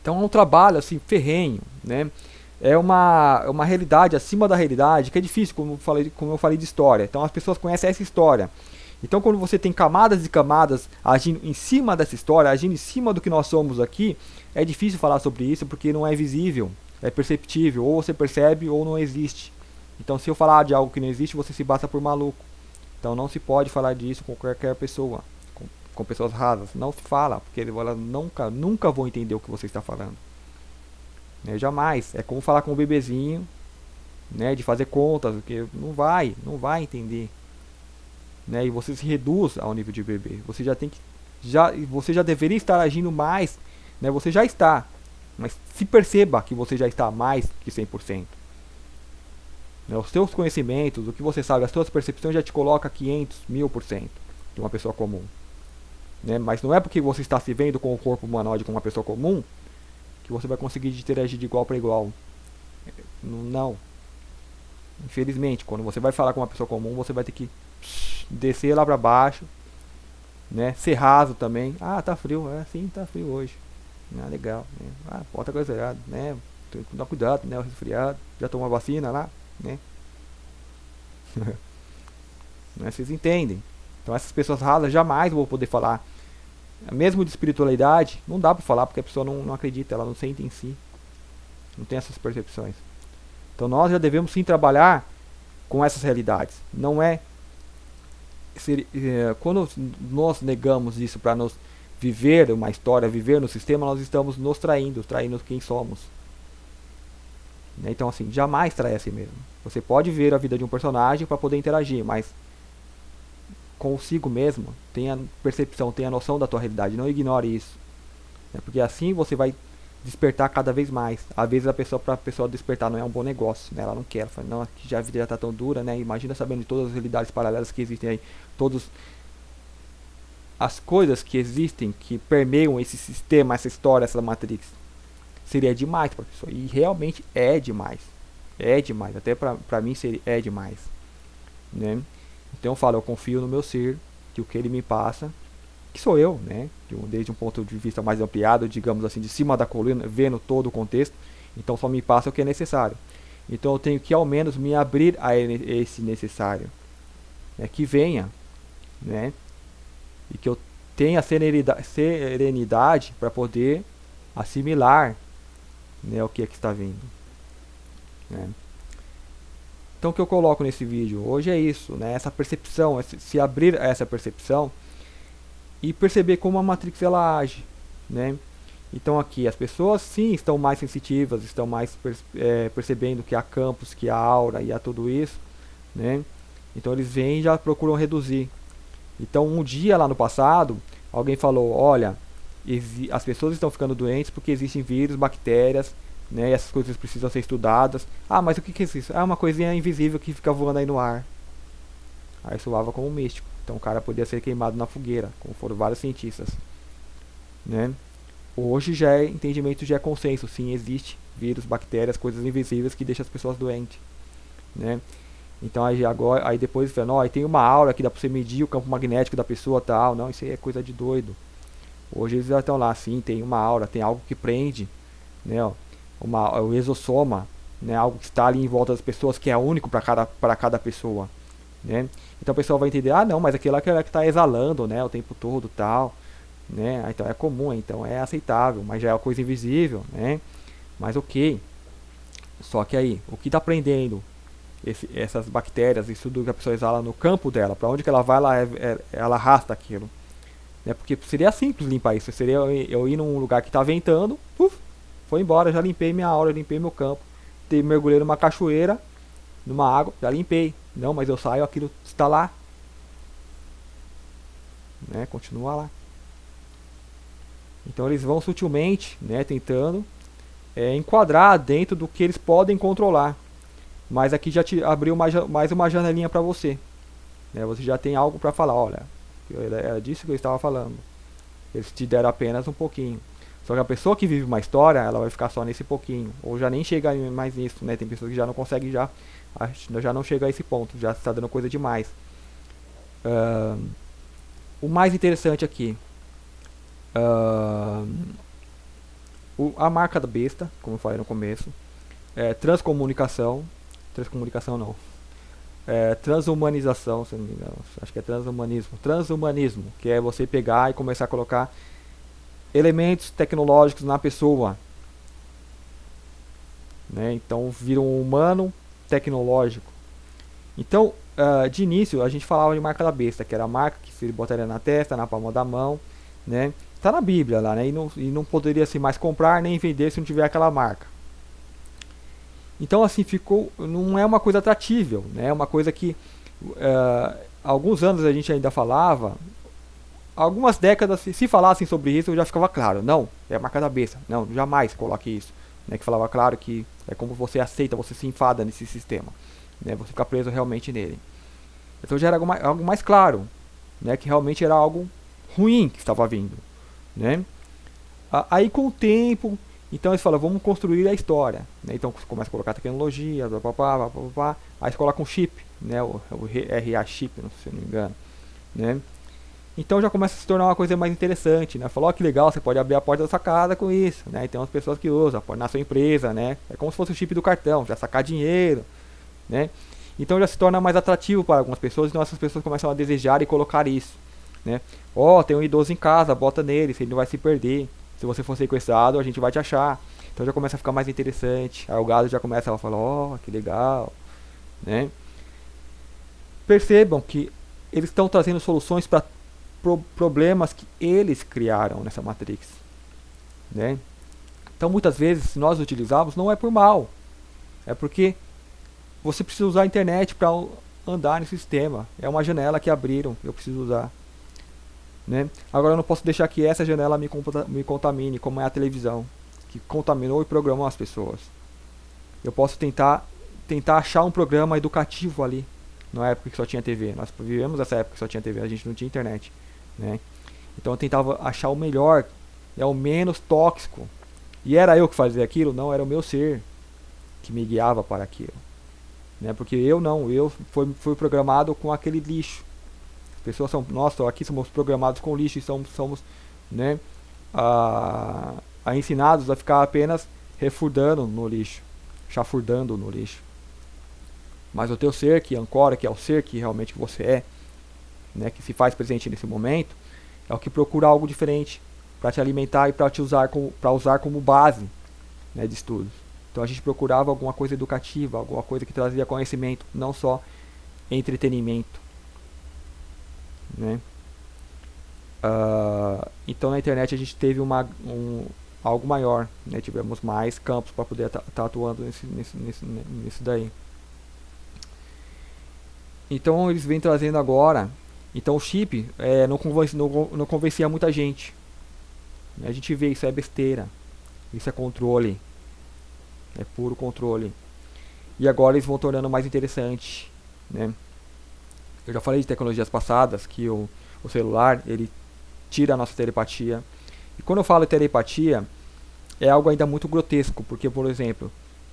S1: Então é um trabalho assim ferrenho, né? É uma realidade acima da realidade que é difícil, como eu falei de história. Então as pessoas conhecem essa história. Então quando você tem camadas e camadas agindo em cima dessa história, agindo em cima do que nós somos aqui, é difícil falar sobre isso porque não é visível, é perceptível, ou você percebe ou não existe. Então se eu falar de algo que não existe, você se basta por maluco. Então não se pode falar disso com qualquer pessoa, com pessoas rasas. Não se fala, porque elas nunca vão entender o que você está falando. Né? Jamais. É como falar com um bebezinho, né, de fazer contas, porque não vai entender. Né? E você se reduz ao nível de bebê. Você já tem que, você já deveria estar agindo mais, né? Você já está, mas se perceba que você já está mais que 100%. Né? Os seus conhecimentos, o que você sabe, as suas percepções já te coloca 500, 1000% de uma pessoa comum. Né? Mas não é porque você está se vendo com o corpo humanoide como uma pessoa comum que você vai conseguir interagir de igual para igual. Não. Infelizmente, quando você vai falar com uma pessoa comum, você vai ter que descer lá para baixo, né? Ser raso também. Ah, tá frio, sim, tá frio hoje. Ah, legal. Né? Ah, bota coisa errada, né? Tem que dar cuidado, né? O resfriado. Já tomou a vacina lá, né? Né? Vocês entendem? Então essas pessoas rasas jamais vão poder falar. Mesmo de espiritualidade, não dá para falar porque a pessoa não acredita, ela não sente em si. Não tem essas percepções. Então nós já devemos sim trabalhar com essas realidades. Não é quando nós negamos isso para nos viver uma história, viver no sistema, nós estamos nos traindo quem somos. Então assim, jamais trai a si mesmo. Você pode ver a vida de um personagem para poder interagir, mas consigo mesmo, tenha percepção, tenha noção da tua realidade, não ignore isso. Porque assim você vai despertar cada vez mais. Às vezes para a pessoa despertar não é um bom negócio, né? Ela não quer, ela fala, não, aqui já a vida já está tão dura, né? Imagina sabendo de todas as realidades paralelas que existem aí, todas as coisas que existem, que permeiam esse sistema, essa história, essa Matrix. Seria demais para a pessoa, e realmente é demais. É demais, até para mim é demais, né? Então eu falo, eu confio no meu ser, que o que ele me passa, que sou eu, né? Desde um ponto de vista mais ampliado, digamos assim, de cima da coluna, vendo todo o contexto, então só me passa o que é necessário. Então eu tenho que ao menos me abrir a esse necessário, né? Que venha, né? E que eu tenha serenidade para poder assimilar, né, o que é que está vindo, né? Então o que eu coloco nesse vídeo hoje é isso, né? Essa percepção, se abrir a essa percepção e perceber como a Matrix ela age, né? Então aqui as pessoas sim estão mais sensitivas, estão mais percebendo que há campos, que há aura e há tudo isso, né? Então eles vêm e já procuram reduzir. Então um dia lá no passado, alguém falou, olha, as pessoas estão ficando doentes porque existem vírus, bactérias, né, e essas coisas precisam ser estudadas. Ah, mas o que é isso? Ah, uma coisinha invisível que fica voando aí no ar. Aí soava como um místico. Então o cara podia ser queimado na fogueira, como foram vários cientistas, né? Hoje já é entendimento, já é consenso. Sim, existe vírus, bactérias, coisas invisíveis que deixam as pessoas doentes, né? Então aí depois fala, não, aí tem uma aura que dá pra você medir o campo magnético da pessoa, tal. Não, isso aí é coisa de doido. Hoje eles já estão lá, sim, tem uma aura, tem algo que prende, né? Ó, o exossoma, né, algo que está ali em volta das pessoas, que é único para cada pessoa, né? Então o pessoal vai entender, ah não, mas aquilo lá que está exalando, né, o tempo todo, tal, né? Então é comum, então é aceitável, mas já é uma coisa invisível, né? Mas ok. Só que aí, o que está prendendo essas bactérias, isso tudo que a pessoa exala no campo dela, para onde que ela vai, ela arrasta aquilo, né? Porque seria simples limpar isso, seria eu ir num lugar que está ventando, foi embora, já limpei minha aura, limpei meu campo. Mergulhei numa cachoeira, numa água, já limpei. Não, mas eu saio, aquilo está lá, né? Continua lá. Então eles vão sutilmente, né, tentando enquadrar dentro do que eles podem controlar. Mas aqui já te abriu mais uma janelinha para você, né? Você já tem algo para falar, olha, era disso que eu estava falando. Eles te deram apenas um pouquinho. Só que a pessoa que vive uma história, ela vai ficar só nesse pouquinho, ou já nem chega mais nisso, né? Tem pessoas que já não conseguem, já não chega a esse ponto, já está dando coisa demais. O mais interessante aqui, a marca da besta, como eu falei no começo, transcomunicação não, transhumanização, se não me engano, acho que é transhumanismo, que é você pegar e começar a colocar elementos tecnológicos na pessoa, né? Então vira um humano tecnológico. Então, de início a gente falava de marca da besta, que era a marca que se botaria na testa, na palma da mão, né? Tá na Bíblia lá, né? E não poderia se mais comprar nem vender se não tiver aquela marca. Então assim ficou, não é uma coisa atratível, né? É uma coisa que alguns anos a gente ainda falava, algumas décadas se falassem sobre isso já ficava claro, não, é a marca da besta, não, jamais coloque isso, né? Que falava claro que é como você aceita, você se enfada nesse sistema, né? Você fica preso realmente nele. Então já era algo mais claro, né? Que realmente era algo ruim que estava vindo, né? Aí com o tempo, então eles falam, vamos construir a história, né? Então você começa a colocar tecnologia, blá, blá, blá, blá, blá, blá. Aí você coloca um chip, né? O RA chip, se não me engano, né? Então já começa a se tornar uma coisa mais interessante, né? Falou, que legal, você pode abrir a porta da sua casa com isso, né? E tem umas pessoas que usam, na sua empresa, né? É como se fosse o chip do cartão, já sacar dinheiro, né? Então já se torna mais atrativo para algumas pessoas, então essas pessoas começam a desejar e colocar isso, né? Tem um idoso em casa, bota nele, ele não vai se perder. Se você for sequestrado, a gente vai te achar. Então já começa a ficar mais interessante. Aí o gado já começa a falar, que legal, né? Percebam que eles estão trazendo soluções para problemas que eles criaram nessa Matrix, né? Então muitas vezes se nós utilizamos não é por mal, é porque você precisa usar a internet para andar nesse sistema. É uma janela que abriram, eu preciso usar, né? Agora eu não posso deixar que essa janela me contamine, como é a televisão, que contaminou e programou as pessoas. Eu posso tentar achar um programa educativo ali, na época que só tinha TV. Nós vivemos essa época que só tinha TV, a gente não tinha internet, né? Então eu tentava achar o melhor, o menos tóxico. E era eu que fazia aquilo? Não, era o meu ser que me guiava para aquilo, né? Porque eu fui programado com aquele lixo. As pessoas nós aqui somos programados com lixo e somos, né, ensinados a ficar apenas refurdando no lixo, chafurdando no lixo. Mas o teu ser que ancora, que é o ser que realmente você é, né, que se faz presente nesse momento, é o que procura algo diferente para te alimentar e para te usar como base, né, de estudos. Então a gente procurava alguma coisa educativa, alguma coisa que trazia conhecimento, não só entretenimento, né? Então na internet a gente teve algo maior, né? Tivemos mais campos para poder estar atuando nisso daí. Então eles vêm trazendo agora. Então o chip não convencia muita gente. A gente vê, isso é besteira. Isso é controle. É puro controle. E agora eles vão tornando mais interessante, né? Eu já falei de tecnologias passadas que o celular ele tira a nossa telepatia. E quando eu falo telepatia, é algo ainda muito grotesco, porque por exemplo,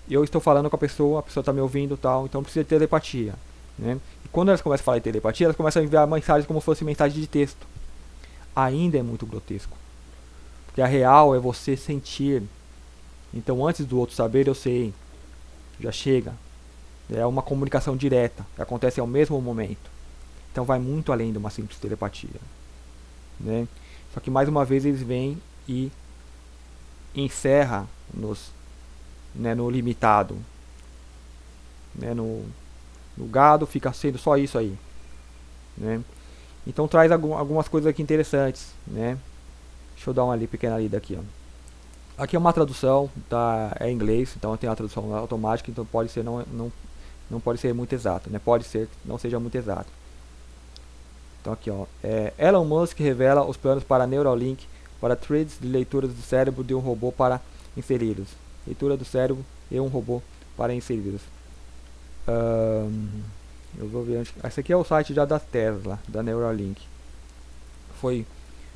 S1: eu estou falando com a pessoa está me ouvindo, tal, então precisa de telepatia, né? E quando elas começam a falar de telepatia, elas começam a enviar mensagens como se fosse mensagem de texto. Ainda é muito grotesco, porque a real é você sentir. Então antes do outro saber, eu sei, já chega. É uma comunicação direta, que acontece ao mesmo momento. Então vai muito além de uma simples telepatia, né? Só que mais uma vez eles vêm e encerra no limitado, né? No gado fica sendo só isso aí, né? Então traz algumas coisas aqui interessantes, né? Deixa eu dar uma pequena lida aqui, ó. Aqui é uma tradução, tá? É em inglês, então tem a tradução automática, então pode ser não pode ser muito exato, né? Pode ser que não seja muito exato. Então aqui, ó, Elon Musk revela os planos para Neuralink para threads de leitura do cérebro de um robô para inseri-los. Leitura do cérebro e um robô para inseri-los. Eu vou ver. Esse aqui é o site já da Tesla, da Neuralink.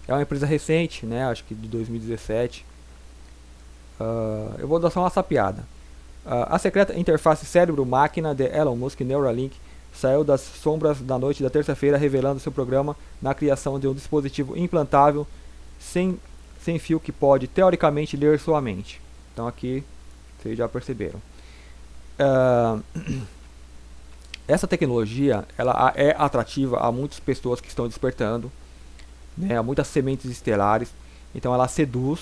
S1: É uma empresa recente, né? Acho que de 2017. Eu vou dar só uma sapiada. A secreta interface cérebro-máquina de Elon Musk Neuralink saiu das sombras da noite da terça-feira, revelando seu programa na criação de um dispositivo implantável sem fio que pode, teoricamente, ler sua mente. Então aqui, vocês já perceberam. Essa tecnologia ela é atrativa a muitas pessoas que estão despertando, né, a muitas sementes estelares. Então ela seduz,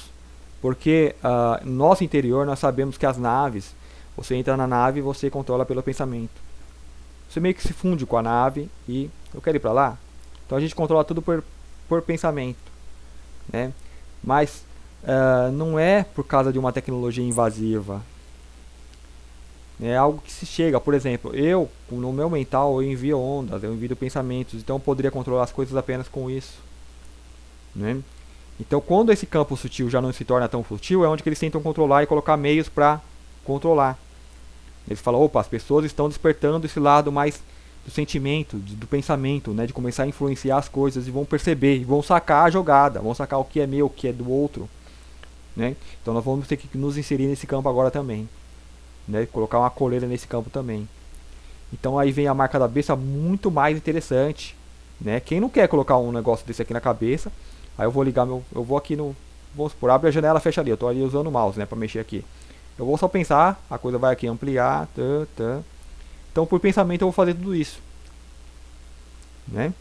S1: porque no nosso interior nós sabemos que as naves, você entra na nave e você controla pelo pensamento. Você meio que se funde com a nave e eu quero ir para lá. Então a gente controla tudo por pensamento, né? Mas não é por causa de uma tecnologia invasiva. É algo que se chega, por exemplo, no meu mental, eu envio ondas, eu envio pensamentos, então eu poderia controlar as coisas apenas com isso, né? Então quando esse campo sutil já não se torna tão sutil, é onde que eles tentam controlar e colocar meios para controlar. Eles falam, opa, as pessoas estão despertando esse lado mais do sentimento, do pensamento, né, de começar a influenciar as coisas e vão perceber, e vão sacar a jogada, vão sacar o que é meu, o que é do outro, né? Então nós vamos ter que nos inserir nesse campo agora também, né, colocar uma coleira nesse campo também. Então aí vem a marca da besta muito mais interessante, né? Quem não quer colocar um negócio desse aqui na cabeça, aí eu vou ligar eu vou aqui no, vamos supor, abre a janela, fecha ali, eu tô ali usando o mouse, né, para mexer aqui. Eu vou só pensar, a coisa vai aqui ampliar, Então por pensamento eu vou fazer tudo isso, né?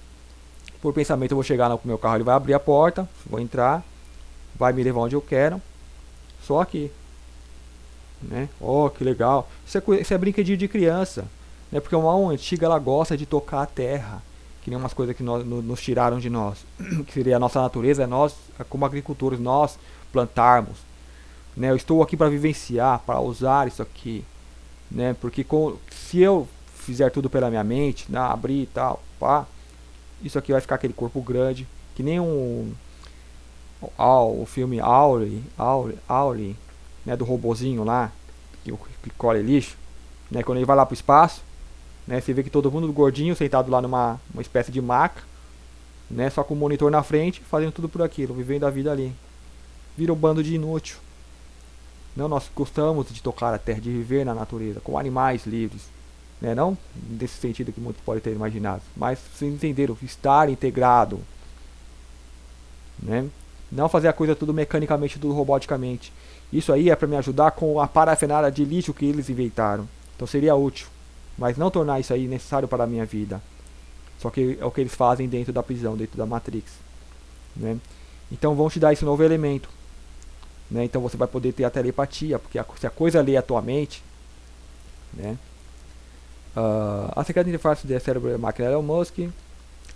S1: Por pensamento eu vou chegar no meu carro, ele vai abrir a porta, vou entrar, vai me levar onde eu quero, só aqui, né? Oh, que legal. Isso é brinquedinho de criança, né? Porque uma alma antiga ela gosta de tocar a terra, que nem umas coisas que nos tiraram de nós, que seria a nossa natureza, é nós como agricultores, nós plantarmos, né? Eu estou aqui para vivenciar, para usar isso aqui, né? Porque se eu fizer tudo pela minha mente, né? Abrir e tal, pá, isso aqui vai ficar aquele corpo grande, que nem o filme Auli, né? Do robozinho lá, que colhe lixo, né? Quando ele vai lá pro espaço, né? Você vê que todo mundo gordinho, sentado lá numa espécie de maca, né? Só com o monitor na frente, fazendo tudo por aquilo, vivendo a vida ali. Vira um bando de inútil. Não, nós gostamos de tocar a terra, de viver na natureza, com animais livres, né? Não nesse sentido que muitos podem ter imaginado, mas vocês entenderam, estar integrado, né? Não fazer a coisa tudo mecanicamente, tudo roboticamente. Isso aí é para me ajudar com a parafernália de lixo que eles inventaram. Então seria útil, mas não tornar isso aí necessário para a minha vida. Só que é o que eles fazem dentro da prisão, dentro da Matrix, né? Então vão te dar esse novo elemento, né? Então você vai poder ter a telepatia, porque se a coisa lê a tua mente, né? A secreta interface de cérebro-máquina Elon Musk,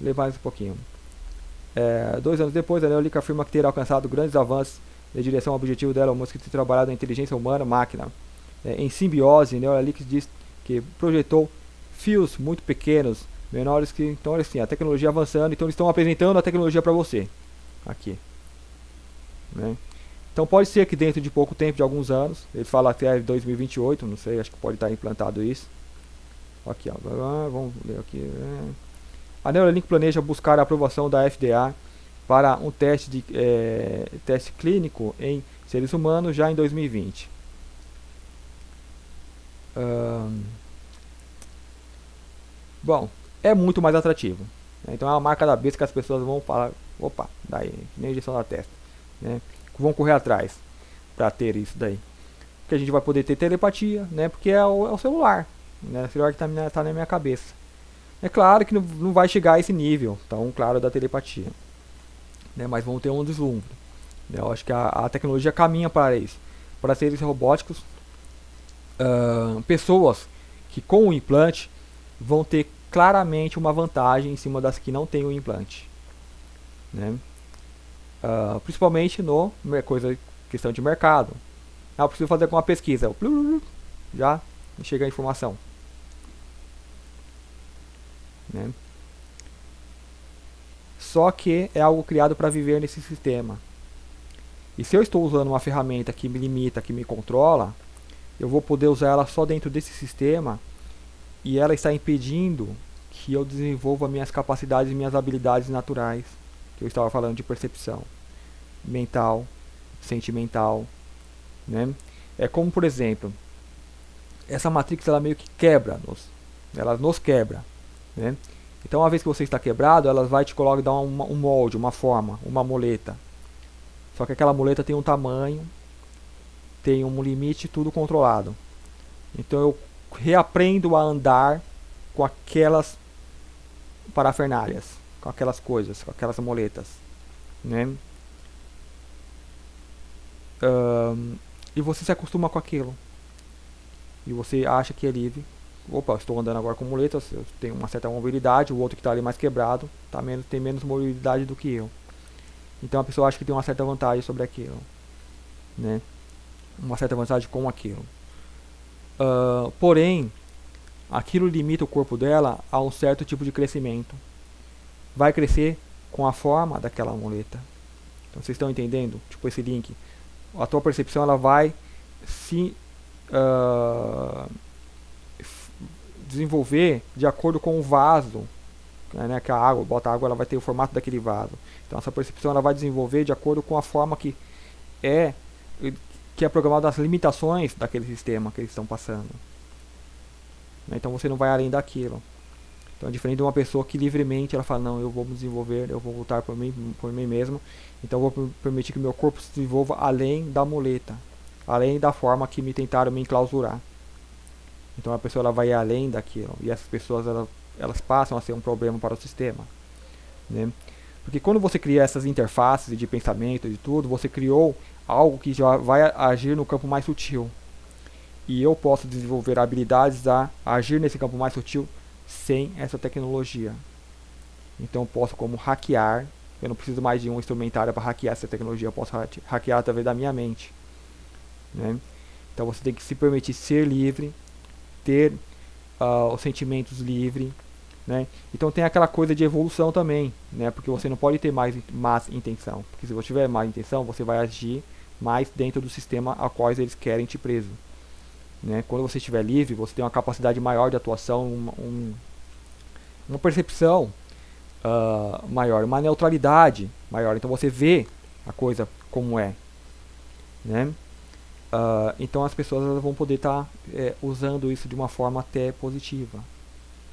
S1: levar mais um pouquinho. 2 anos depois, a Neuralink afirma que terá alcançado grandes avanços em direção ao objetivo de Elon Musk de trabalhar na inteligência humana-máquina. Em simbiose, Neuralink diz que projetou fios muito pequenos, menores que... Então, olha assim, a tecnologia avançando, então eles estão apresentando a tecnologia para você. Aqui, né? Então pode ser que dentro de pouco tempo, de alguns anos, ele fala que é 2028, não sei, acho que pode estar implantado isso. Aqui, ó, vamos ler aqui. A Neuralink planeja buscar a aprovação da FDA para um teste clínico em seres humanos já em 2020. Bom, é muito mais atrativo, né? Então é uma marca da besta que as pessoas vão falar, opa, daí, nem injeção na testa, né? Vão correr atrás para ter isso daí. Porque a gente vai poder ter telepatia, né? Porque é o celular, né? O celular que tá na minha cabeça. É claro que não vai chegar a esse nível, então, claro, da telepatia, né? Mas vão ter um deslumbre, né? Eu acho que a tecnologia caminha para isso, para seres robóticos, pessoas que com o implante vão ter claramente uma vantagem em cima das que não têm o implante, né? Principalmente no questão de mercado. Eu preciso fazer alguma pesquisa, já chega a informação, né? Só que é algo criado para viver nesse sistema. E se eu estou usando uma ferramenta que me limita, que me controla, eu vou poder usar ela só dentro desse sistema, e ela está impedindo que eu desenvolva minhas capacidades e minhas habilidades naturais, que eu estava falando de percepção mental, sentimental, né? É como, por exemplo, essa Matrix ela meio que ela nos quebra, né? Então, uma vez que você está quebrado, ela vai te colocar, dar um molde, uma forma, uma muleta. Só que aquela muleta tem um tamanho, tem um limite, tudo controlado. Então eu reaprendo a andar com aquelas parafernálias, com aquelas coisas, com aquelas muletas, né? E você se acostuma com aquilo. E você acha que é livre. Opa, estou andando agora com muletas, eu tenho uma certa mobilidade, o outro que está ali mais quebrado tem menos mobilidade do que eu. Então a pessoa acha que tem uma certa vantagem sobre aquilo, né? Uma certa vantagem com aquilo. Porém, aquilo limita o corpo dela a um certo tipo de crescimento. Vai crescer com a forma daquela muleta. Então vocês estão entendendo? Tipo esse link. A tua percepção ela vai se desenvolver de acordo com o vaso, né, que a água, bota água, ela vai ter o formato daquele vaso. Então essa percepção ela vai desenvolver de acordo com a forma que é programada, das limitações daquele sistema que eles estão passando. Então você não vai além daquilo. Então é diferente de uma pessoa que livremente ela fala, não, eu vou me desenvolver, eu vou lutar por mim mesmo, então eu vou permitir que meu corpo se desenvolva além da muleta, além da forma que me tentaram me enclausurar. Então a pessoa ela vai além daquilo, e essas pessoas elas passam a ser um problema para o sistema, né? Porque quando você cria essas interfaces de pensamento e tudo, você criou algo que já vai agir no campo mais sutil. E eu posso desenvolver habilidades a agir nesse campo mais sutil sem essa tecnologia. Então eu posso como hackear, eu não preciso mais de um instrumentário para hackear essa tecnologia, eu posso hackear através da minha mente, né? Então você tem que se permitir ser livre, ter os sentimentos livres, né? Então tem aquela coisa de evolução também, né? Porque você não pode ter mais má intenção, porque se você tiver má intenção, você vai agir mais dentro do sistema a qual eles querem te preso, né? Quando você estiver livre, você tem uma capacidade maior de atuação, uma percepção maior, uma neutralidade maior. Então você vê a coisa como é, né? Então as pessoas elas vão poder estar usando isso de uma forma até positiva.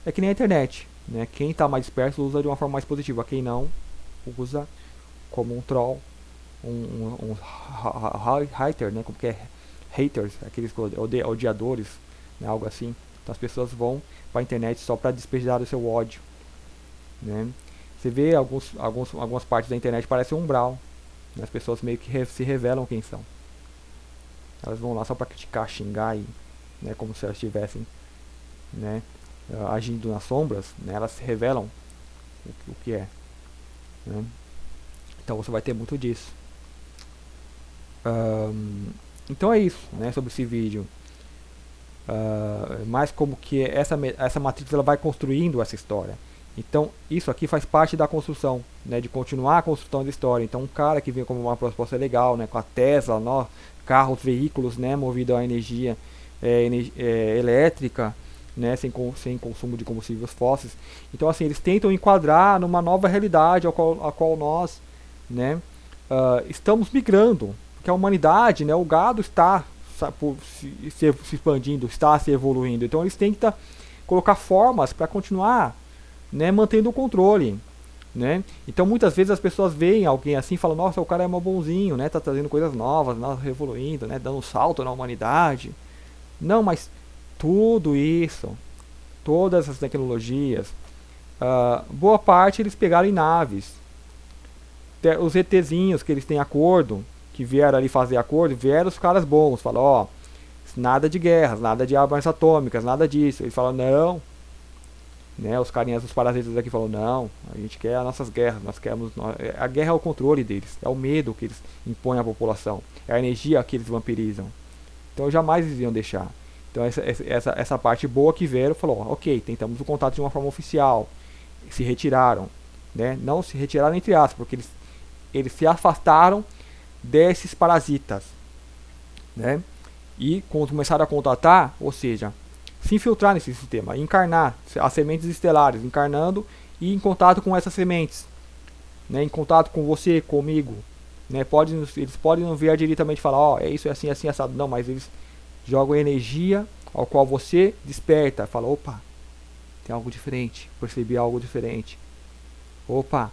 S1: É que nem a internet, né? Quem está mais disperso usa de uma forma mais positiva, quem não usa como um troll, um hater, né? Como que é? Haters, aqueles odiadores, né? Algo assim. Então as pessoas vão para a internet só para despejar o seu ódio, né? Você vê algumas partes da internet parecem um umbral, né? As pessoas meio que se revelam quem são. Elas vão lá só para criticar, xingar, né? Como se elas estivessem, né? Agindo nas sombras, né? Elas se revelam o que é, né? Então você vai ter muito disso. Então é isso, né, sobre esse vídeo. Mas como que essa matriz ela vai construindo essa história. Então isso aqui faz parte da construção, né, de continuar a construção da história. Então um cara que vem como uma proposta legal, né, com a Tesla, carros, veículos, né, movidos a energia elétrica, né, sem consumo de combustíveis fósseis. Então assim eles tentam enquadrar numa nova realidade a qual nós, né, estamos migrando, porque a humanidade, né, o gado está se expandindo, está se evoluindo. Então eles tentam colocar formas para continuar, né, mantendo o controle, né? Então muitas vezes as pessoas veem alguém assim e falam, nossa, o cara é mó bonzinho, né, tá trazendo coisas novas, evoluindo, né, dando um salto na humanidade. Não, mas tudo isso, todas essas tecnologias, boa parte eles pegaram em naves. Os ETzinhos que eles têm acordo, que vieram ali fazer acordo, vieram os caras bons, falam, ó, nada de guerras, nada de armas atômicas, nada disso. Eles falam, não, né, os carinhas dos parasitas aqui falam, não, a gente quer as nossas guerras, a guerra é o controle deles, é o medo que eles impõem à população, é a energia que eles vampirizam. Então jamais eles iam deixar. Então essa parte boa que vieram falou, ok, tentamos o contato de uma forma oficial, se retiraram, né? Não se retiraram entre aspas, porque eles se afastaram desses parasitas, né? E quando começaram a contatar, ou seja, se infiltrar nesse sistema, encarnar as sementes estelares, encarnando e em contato com essas sementes, né? Em contato com você, comigo, né? Eles podem não ver diretamente e falar, ó, é isso, é assim, assim, assado. Não, mas eles jogam energia ao qual você desperta. Fala, opa, tem algo diferente, percebi algo diferente. Opa,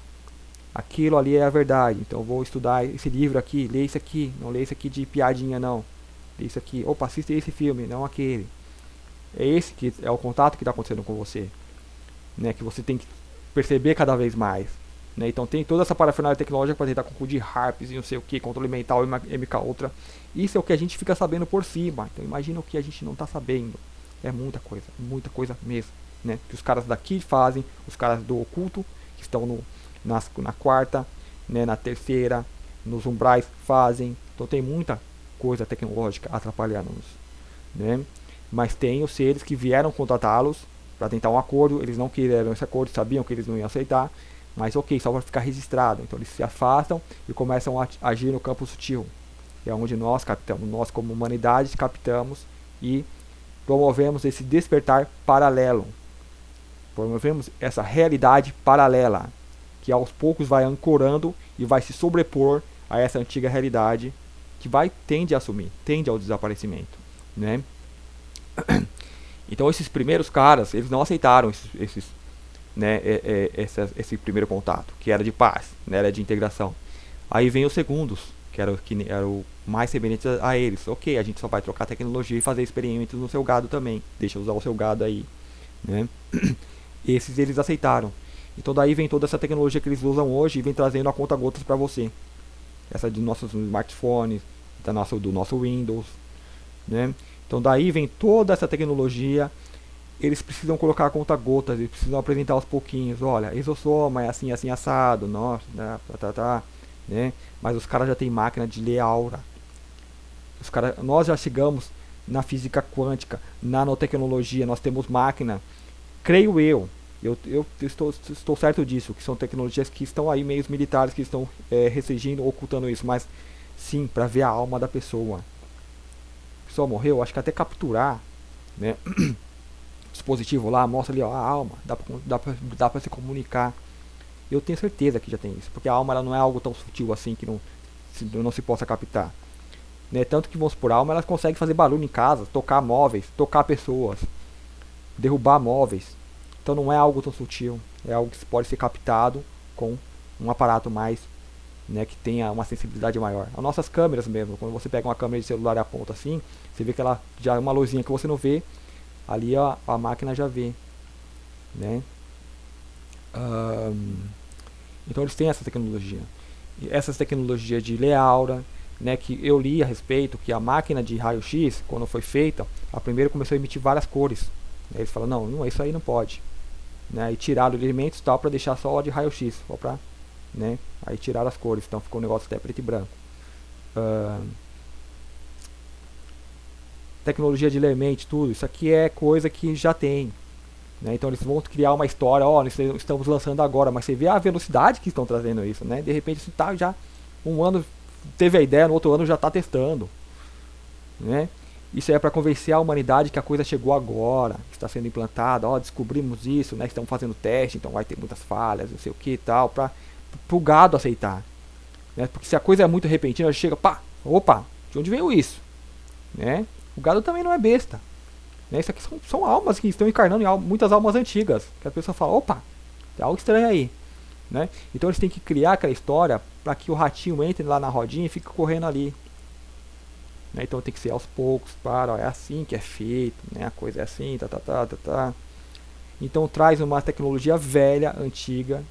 S1: aquilo ali é a verdade, então eu vou estudar esse livro aqui, ler isso aqui, não ler isso aqui de piadinha não. Lê isso aqui, opa, assista esse filme, não aquele. É esse que é o contato que está acontecendo com você, né? Que você tem que perceber cada vez mais. Né? Então tem toda essa parafernália tecnológica para tentar confundir harps e não sei o que, controle mental, MK Ultra. Isso é o que a gente fica sabendo por cima. Então imagina o que a gente não está sabendo. É muita coisa mesmo. Né? Que os caras daqui fazem, os caras do oculto, que estão na quarta, né? Na terceira, nos umbrais fazem. Então tem muita coisa tecnológica atrapalhando-nos. Né? Mas tem os seres que vieram contatá-los para tentar um acordo. Eles não queriam esse acordo, sabiam que eles não iam aceitar. Mas ok, só para ficar registrado. Então eles se afastam e começam a agir no campo sutil. É onde nós captamos, nós como humanidade captamos e promovemos esse despertar paralelo. Promovemos essa realidade paralela, que aos poucos vai ancorando e vai se sobrepor a essa antiga realidade que tende a assumir, tende ao desaparecimento. Né? Então esses primeiros caras, eles não aceitaram né, esse primeiro contato, que era de paz, né, era de integração. Aí vem os segundos, que era o mais semelhante a eles. Ok, a gente só vai trocar tecnologia e fazer experimentos no seu gado também. Deixa eu usar o seu gado aí. Né? Esses eles aceitaram. Então daí vem toda essa tecnologia que eles usam hoje e vem trazendo a conta gotas para você. Essa dos nossos smartphones, do nosso Windows. Né? Então daí vem toda essa tecnologia. Eles precisam colocar a conta gotas, eles precisam apresentar aos pouquinhos. Olha, exossoma é assim, assim, assado, nossa, né? Mas os caras já tem máquina de ler aura. Nós já chegamos na física quântica, nanotecnologia, nós temos máquina. Creio eu estou certo disso, que são tecnologias que estão aí, meios militares que estão restringindo, ocultando isso, mas sim, para ver a alma da pessoa. A pessoa morreu, acho que até capturar, né? Dispositivo lá, mostra ali ó, a alma, dá pra se comunicar. Eu tenho certeza que já tem isso, porque a alma ela não é algo tão sutil assim que não se possa captar. Né? Tanto que, vamos por alma, elas conseguem fazer barulho em casa, tocar móveis, tocar pessoas, derrubar móveis. Então não é algo tão sutil, é algo que pode ser captado com um aparato mais, né, que tenha uma sensibilidade maior. As nossas câmeras mesmo, quando você pega uma câmera de celular e aponta assim, você vê que ela já é uma luzinha que você não vê, ali a máquina já vê, né? Então eles têm essa tecnologia. E essas tecnologias de ler aura, né, que eu li a respeito, que a máquina de raio-x, quando foi feita, a primeira começou a emitir várias cores. Eles falaram, não, isso aí não pode. Né? E tiraram elementos tal para deixar só de raio-x, só para, né? Aí tiraram as cores, então ficou um negócio até preto e branco. Tecnologia de ler mente, tudo, isso aqui é coisa que já tem. Né? Então eles vão criar uma história, nós estamos lançando agora, mas você vê a velocidade que estão trazendo isso, né? De repente você tá já um ano teve a ideia, no outro ano já está testando, né? Isso é para convencer a humanidade que a coisa chegou agora, que está sendo implantada, descobrimos isso, né? Estamos fazendo teste, então vai ter muitas falhas, não sei o que e tal, para o gado aceitar, né? Porque se a coisa é muito repentina, chega, opa, de onde veio isso, né? O gado também não é besta. Né? Isso aqui são almas que estão encarnando em muitas almas antigas. Que a pessoa fala, opa, tem algo estranho aí. Né? Então eles têm que criar aquela história para que o ratinho entre lá na rodinha e fique correndo ali. Né? Então tem que ser aos poucos, é assim que é feito, né? A coisa é assim, tá. Então traz uma tecnologia velha, antiga,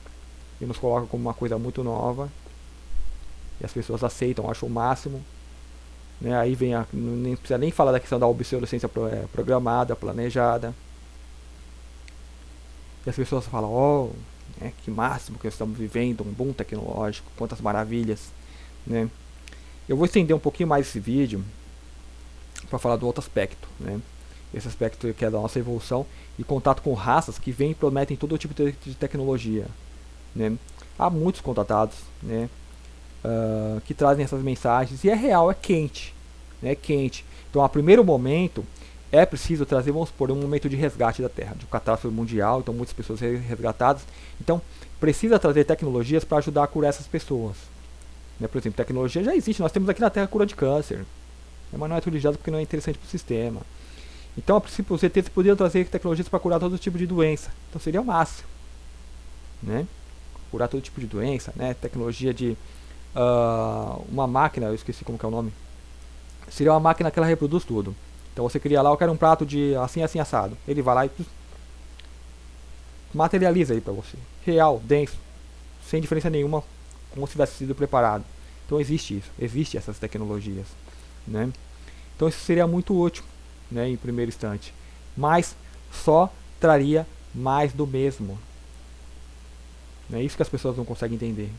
S1: e nos coloca como uma coisa muito nova. E as pessoas aceitam, acham o máximo. Né, aí vem não precisa nem falar da questão da obsolescência programada, planejada. E as pessoas falam, que máximo que nós estamos vivendo, um boom tecnológico, quantas maravilhas. Né? Eu vou estender um pouquinho mais esse vídeo para falar do outro aspecto. Né? Esse aspecto que é da nossa evolução e contato com raças que vêm e prometem todo tipo de tecnologia. Né? Há muitos contatados, né? Que trazem essas mensagens, e é real, é quente, né? Quente. Então, a primeiro momento, é preciso trazer, vamos supor, um momento de resgate da Terra, de catástrofe mundial, então muitas pessoas resgatadas. Então, precisa trazer tecnologias para ajudar a curar essas pessoas. Né? Por exemplo, tecnologia já existe, nós temos aqui na Terra cura de câncer, né? Mas não é utilizado porque não é interessante para o sistema. Então, a princípio, os ETs poderiam trazer tecnologias para curar todo tipo de doença. Então, seria o máximo, né? Curar todo tipo de doença, né? Tecnologia de uma máquina, eu esqueci como que é o nome. Seria uma máquina que ela reproduz tudo. Então, você cria lá, eu quero um prato de assim, assim, assado. Ele vai lá e materializa aí para você. Real, denso, sem diferença nenhuma, como se tivesse sido preparado. Então, existe isso, existe essas tecnologias, né? Então, isso seria muito útil, né, em primeiro instante, mas só traria mais do mesmo. É isso que as pessoas não conseguem entender,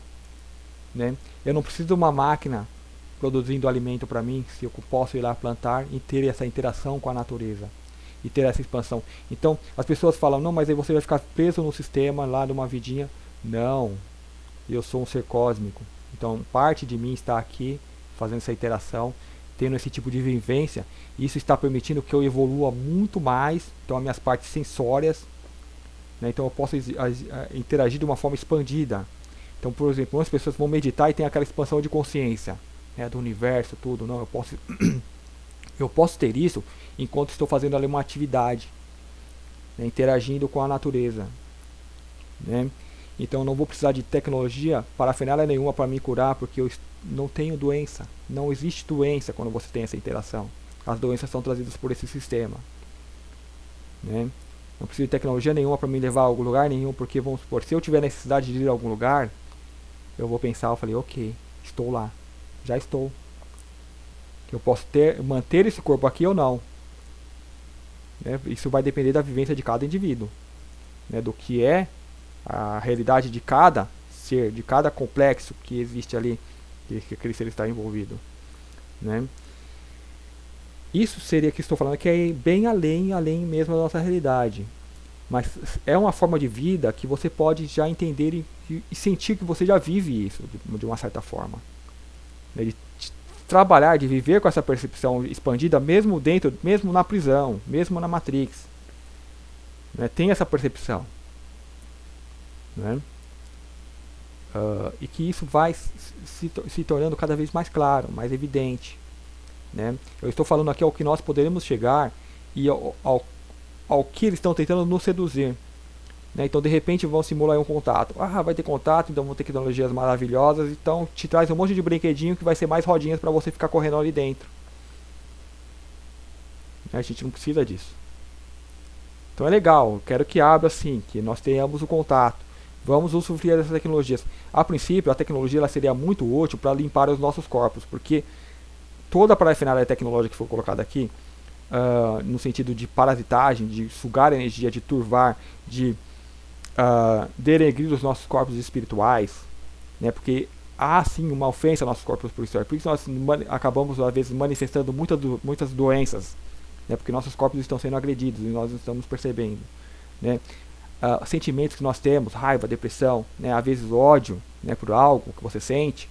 S1: né? Eu não preciso de uma máquina produzindo alimento para mim, se eu posso ir lá plantar e ter essa interação com a natureza e ter essa expansão. Então as pessoas falam, não, mas aí você vai ficar preso no sistema lá de uma vidinha. Não, eu sou um ser cósmico, então parte de mim está aqui fazendo essa interação, tendo esse tipo de vivência. Isso está permitindo que eu evolua muito mais. Então as minhas partes sensórias, né? Então eu posso interagir de uma forma expandida. Então, por exemplo, algumas pessoas vão meditar e tem aquela expansão de consciência, né, do universo, tudo. Não, eu posso ter isso enquanto estou fazendo ali uma atividade, né, interagindo com a natureza, né? Então eu não vou precisar de tecnologia parafernália nenhuma para me curar, porque eu não tenho doença. Não existe doença quando você tem essa interação. As doenças são trazidas por esse sistema, né? Não preciso de tecnologia nenhuma para me levar a algum lugar nenhum, porque vamos supor, se eu tiver necessidade de ir a algum lugar, eu vou pensar, eu falei, ok, estou lá, já estou. Eu posso manter esse corpo aqui ou não, né? Isso vai depender da vivência de cada indivíduo, né? Do que é a realidade de cada ser, de cada complexo que existe ali, que aquele ser está envolvido, né? Isso seria que estou falando que é bem além mesmo da nossa realidade. Mas é uma forma de vida que você pode já entender e sentir que você já vive isso de uma certa forma. De trabalhar, de viver com essa percepção expandida mesmo dentro, mesmo na prisão, mesmo na Matrix. Né? Tem essa percepção. Né? E que isso vai se tornando cada vez mais claro, mais evidente. Né? Eu estou falando aqui ao que nós poderemos chegar e ao que eles estão tentando nos seduzir. Né? Então de repente vão simular um contato. Vai ter contato, então vão ter tecnologias maravilhosas. Então te traz um monte de brinquedinho que vai ser mais rodinhas para você ficar correndo ali dentro. A gente não precisa disso. Então é legal, quero que abra assim, que nós tenhamos o contato. Vamos usufruir dessas tecnologias. A princípio a tecnologia ela seria muito útil para limpar os nossos corpos, porque toda a parafernália tecnológica que foi colocada aqui, no sentido de parasitagem, de sugar energia, de turvar, de denegrir os nossos corpos espirituais, né? Porque há sim uma ofensa aos nossos corpos espirituais. Por isso nós acabamos às vezes manifestando muitas doenças, né? Porque nossos corpos estão sendo agredidos e nós não estamos percebendo, né? Sentimentos que nós temos, raiva, depressão, né? Às vezes ódio, né? Por algo que você sente,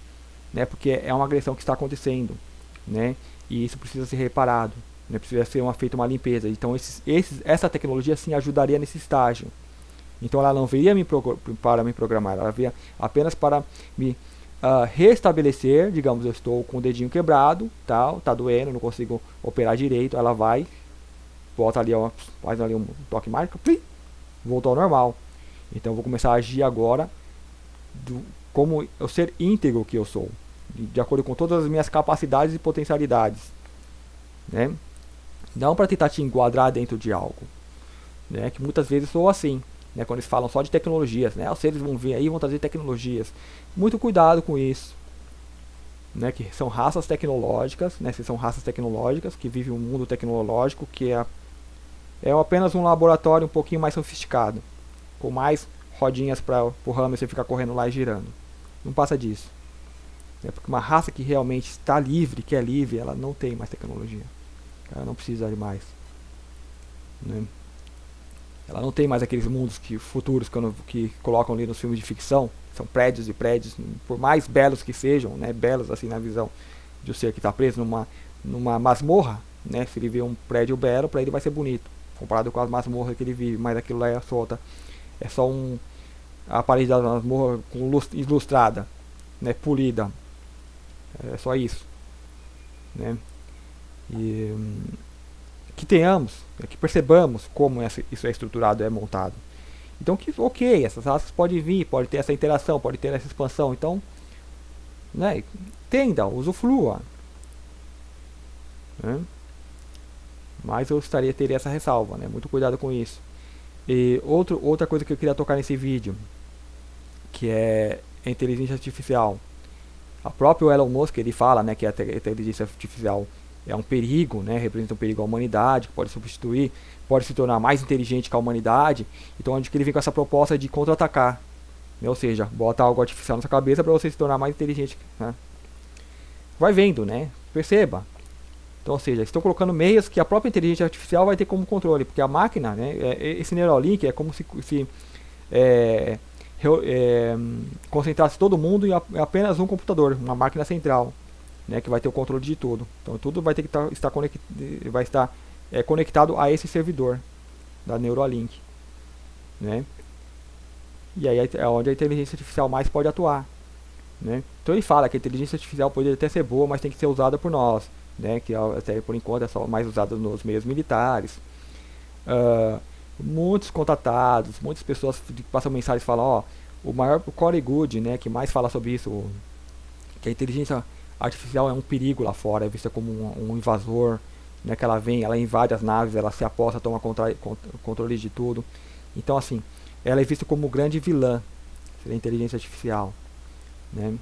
S1: né? Porque é uma agressão que está acontecendo, né? E isso precisa ser reparado, né? Precisa ser feita uma limpeza. Então essa tecnologia sim ajudaria nesse estágio. Então ela não viria para me programar, ela viria apenas para me restabelecer. Digamos, eu estou com o dedinho quebrado, tá doendo, não consigo operar direito. Ela vai, volta ali, faz ali um toque mágico, voltou ao normal. Então eu vou começar a agir agora como o ser íntegro que eu sou, de acordo com todas as minhas capacidades e potencialidades, né? Não para tentar te enquadrar dentro de algo, né? Que muitas vezes sou assim, né? Quando eles falam só de tecnologias, né? Os seres vão vir aí e vão trazer tecnologias. Muito cuidado com isso, né? Que são raças tecnológicas, né? São raças tecnológicas que vivem um mundo tecnológico que é apenas um laboratório um pouquinho mais sofisticado, com mais rodinhas para o hamster ficar correndo lá e girando. Não passa disso. Porque uma raça que realmente está livre, que é livre, ela não tem mais tecnologia. Ela não precisa de mais, né? Ela não tem mais aqueles mundos futuros que colocam ali nos filmes de ficção. São prédios e prédios, por mais belos que sejam, né? Belos assim na visão de um ser que está preso numa masmorra, né? Se ele vê um prédio belo, para ele vai ser bonito, comparado com as masmorras que ele vive. Mas aquilo lá é solta, é só a parede da masmorra ilustrada, né? Polida. É só isso, né? E que tenhamos, que percebamos como isso é estruturado, é montado. Então, que ok, essas raças podem vir, pode ter essa interação, pode ter essa expansão. Então, né, tenda, usufrua. Né? Mas eu teria essa ressalva, né? Muito cuidado com isso. E outra coisa que eu queria tocar nesse vídeo, que é a inteligência artificial. A próprio Elon Musk ele fala, né, que a inteligência artificial é um perigo, né, representa um perigo à humanidade, que pode substituir, pode se tornar mais inteligente que a humanidade. Então, onde que ele vem com essa proposta de contra-atacar, né, ou seja, bota algo artificial na sua cabeça para você se tornar mais inteligente. Né. Vai vendo, né, perceba. Então, ou seja, estão colocando meios que a própria inteligência artificial vai ter como controle, porque a máquina, né, esse Neuralink é como se é, concentrasse todo mundo em apenas um computador, uma máquina central, né, que vai ter o controle de tudo. Então tudo vai ter que estar conectado a esse servidor da Neuralink, né? E aí é onde a inteligência artificial mais pode atuar, né? Então ele fala que a inteligência artificial poderia até ser boa, mas tem que ser usada por nós, né? Que até por enquanto é só mais usada nos meios militares. Muitos contatados, muitas pessoas que passam mensagens falam, ó, o Corey Goode, né, que mais fala sobre isso, que a inteligência artificial é um perigo lá fora, é vista como um invasor, né, que ela vem, ela invade as naves, ela se aposta, toma controle de tudo. Então, assim, ela é vista como grande vilã, seria a inteligência artificial, né.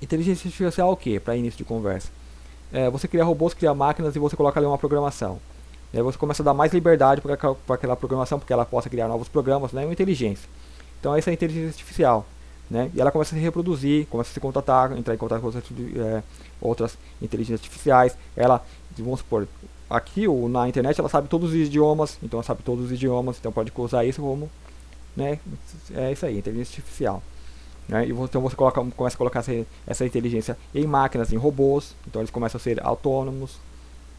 S1: Inteligência artificial é o que, para início de conversa? Você cria robôs, cria máquinas e você coloca ali uma programação. E aí você começa a dar mais liberdade para aquela programação, porque ela possa criar novos programas, né, uma inteligência. Então essa é a inteligência artificial, né, e ela começa a se reproduzir, começa a se contatar, entrar em contato com outras inteligências artificiais. Ela, vamos supor, aqui na internet ela sabe todos os idiomas, então ela sabe todos os idiomas, então pode usar isso como, né, é isso aí, inteligência artificial. Né, então você começa a colocar essa inteligência em máquinas, em robôs, então eles começam a ser autônomos,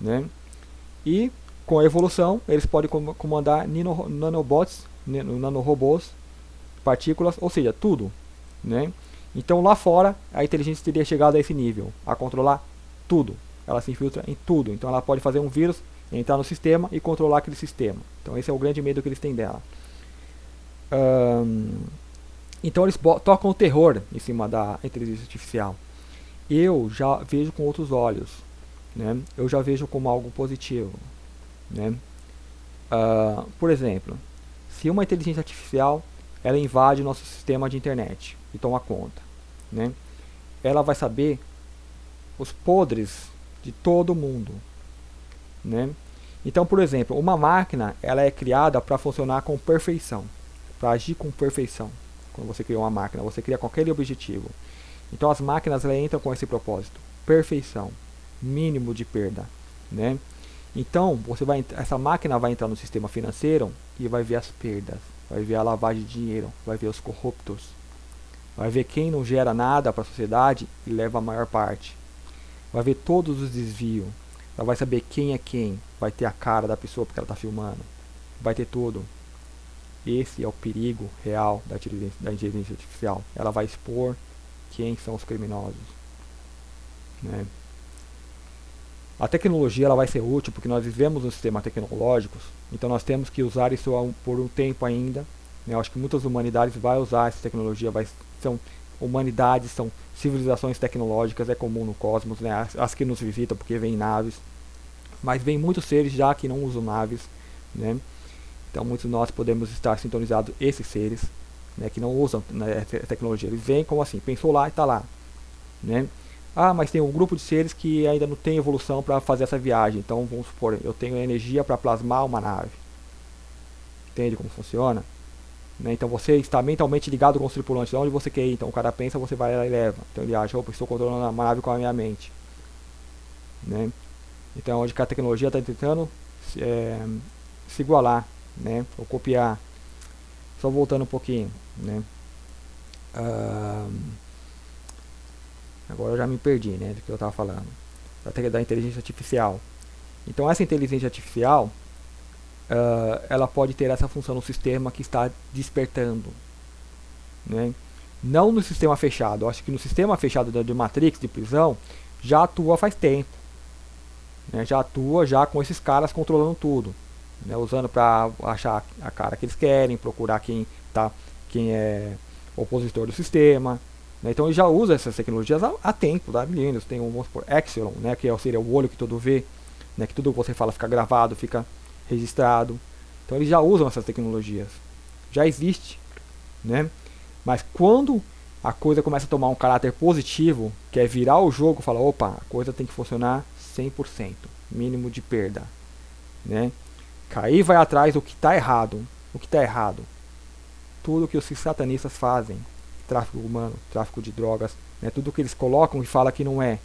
S1: né, e com a evolução, eles podem comandar nanobots, nanorobôs, partículas, ou seja, tudo, né? Então lá fora, a inteligência teria chegado a esse nível, a controlar tudo. Ela se infiltra em tudo. Então ela pode fazer um vírus, entrar no sistema e controlar aquele sistema. Então esse é o grande medo que eles têm dela. Então eles tocam o terror em cima da inteligência artificial. Eu já vejo com outros olhos, né? Eu já vejo como algo positivo. Né? Por exemplo, se uma inteligência artificial ela invade o nosso sistema de internet e toma conta, né? Ela vai saber os podres de todo mundo, né? Então, por exemplo, uma máquina ela é criada para funcionar com perfeição, para agir com perfeição. Quando você cria uma máquina, você cria com aquele objetivo. Então as máquinas elas entram com esse propósito, perfeição, mínimo de perda, né? Então, essa máquina vai entrar no sistema financeiro e vai ver as perdas, vai ver a lavagem de dinheiro, vai ver os corruptos, vai ver quem não gera nada para a sociedade e leva a maior parte, vai ver todos os desvios, ela vai saber quem é quem, vai ter a cara da pessoa porque ela está filmando, vai ter tudo. Esse é o perigo real da inteligência artificial. Ela vai expor quem são os criminosos, né? A tecnologia ela vai ser útil porque nós vivemos um sistema tecnológico, então nós temos que usar isso por um tempo ainda. Né? Eu acho que muitas humanidades vão usar essa tecnologia, são humanidades, são civilizações tecnológicas, é comum no cosmos, né? As que nos visitam porque vêm naves, mas vem muitos seres já que não usam naves, né? Então muitos de nós podemos estar sintonizados esses seres, né, que não usam, né, tecnologia. Eles vêm como assim, pensou lá e está lá, né? Mas tem um grupo de seres que ainda não tem evolução para fazer essa viagem. Então, vamos supor, eu tenho energia para plasmar uma nave. Entende como funciona? Né? Então, você está mentalmente ligado com os tripulantes. De onde você quer ir? Então, o cara pensa, você vai lá e leva. Então, ele acha, opa, estou controlando uma nave com a minha mente. Né? Então, onde que a tecnologia está tentando se igualar, né? Ou copiar. Só voltando um pouquinho, né? Agora eu já me perdi, né, do que eu estava falando. Da inteligência artificial. Então essa inteligência artificial, ela pode ter essa função no sistema que está despertando, né? Não no sistema fechado. Eu acho que no sistema fechado de Matrix, de prisão, já atua faz tempo. Né? Já atua já com esses caras controlando tudo. Né? Usando para achar a cara que eles querem, procurar quem é opositor do sistema. Né? Então ele já usa essas tecnologias há tempo, há milênios. Tem vamos supor, Exelon, né? Que seria o olho que todo vê. Né? Que tudo que você fala fica gravado, fica registrado. Então eles já usam essas tecnologias. Já existe. Né? Mas quando a coisa começa a tomar um caráter positivo, que é virar o jogo, fala, opa, a coisa tem que funcionar 100%, mínimo de perda, né? Aí vai atrás do que está errado. O que está errado? Tudo que os satanistas fazem, tráfico humano, tráfico de drogas, né? Tudo que eles colocam e falam que não é.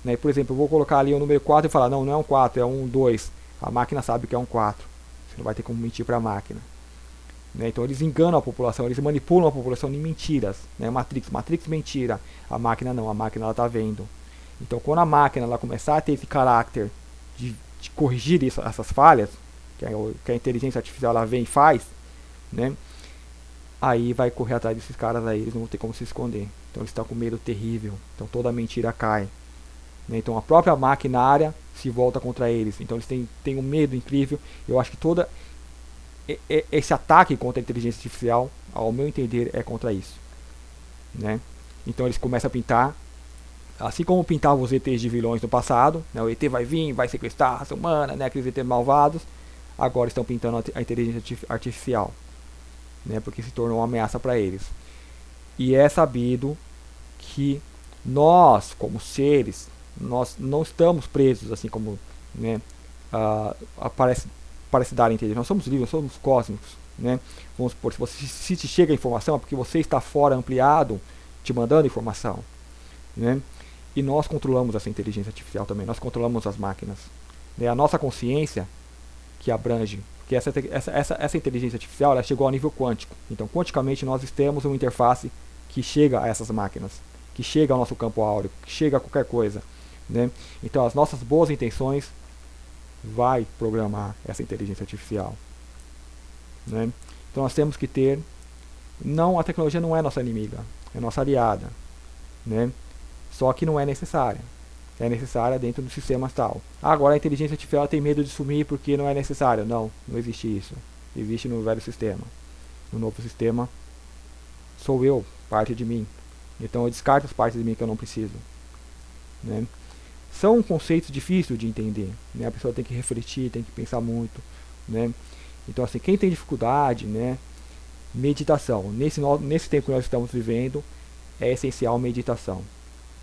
S1: Né? Por exemplo, eu vou colocar ali o número 4 e falar, não, não é um 4, é um 2. A máquina sabe que é um 4. Você não vai ter como mentir para a máquina. Né? Então eles enganam a população, eles manipulam a população em mentiras. Né? Matrix mentira. A máquina não, a máquina ela está vendo. Então quando a máquina ela começar a ter esse caráter de corrigir essas falhas, que a inteligência artificial ela vem e faz, né? Aí vai correr atrás desses caras aí, eles não vão ter como se esconder. Então eles estão com medo terrível. Então toda a mentira cai. Né? Então a própria maquinária se volta contra eles. Então eles têm um medo incrível. Eu acho que todo esse ataque contra a inteligência artificial, ao meu entender, é contra isso. Né? Então eles começam a pintar, assim como pintavam os ETs de vilões no passado, né? O ET vai vir, vai sequestrar a raça humana, né? Aqueles ETs malvados, agora estão pintando a inteligência artificial, né? Porque se tornou uma ameaça para eles. E é sabido que nós, como seres, nós não estamos presos, assim como, né, parece dar a entender. Nós somos livres, nós somos cósmicos. Né? Vamos supor, se te chega a informação é porque você está fora ampliado, te mandando informação. Né? E nós controlamos essa inteligência artificial também, nós controlamos as máquinas. Né? A nossa consciência, que abrange, porque essa inteligência artificial ela chegou ao nível quântico. Então, quanticamente, nós temos uma interface que chega a essas máquinas, que chega ao nosso campo áureo, que chega a qualquer coisa. Né? Então, as nossas boas intenções vai programar essa inteligência artificial. Né? Então, nós temos que ter... Não, a tecnologia não é nossa inimiga, é nossa aliada. Né? Só que não é necessária. É necessária dentro do sistema tal. Agora a inteligência artificial tem medo de sumir porque não é necessária. Não, não existe isso. Existe no velho sistema. No novo sistema, sou eu, parte de mim. Então eu descarto as partes de mim que eu não preciso. Né? São conceitos difíceis de entender. Né? A pessoa tem que refletir, tem que pensar muito. Né? Então assim, quem tem dificuldade, né? Meditação. Nesse tempo que nós estamos vivendo, é essencial meditação.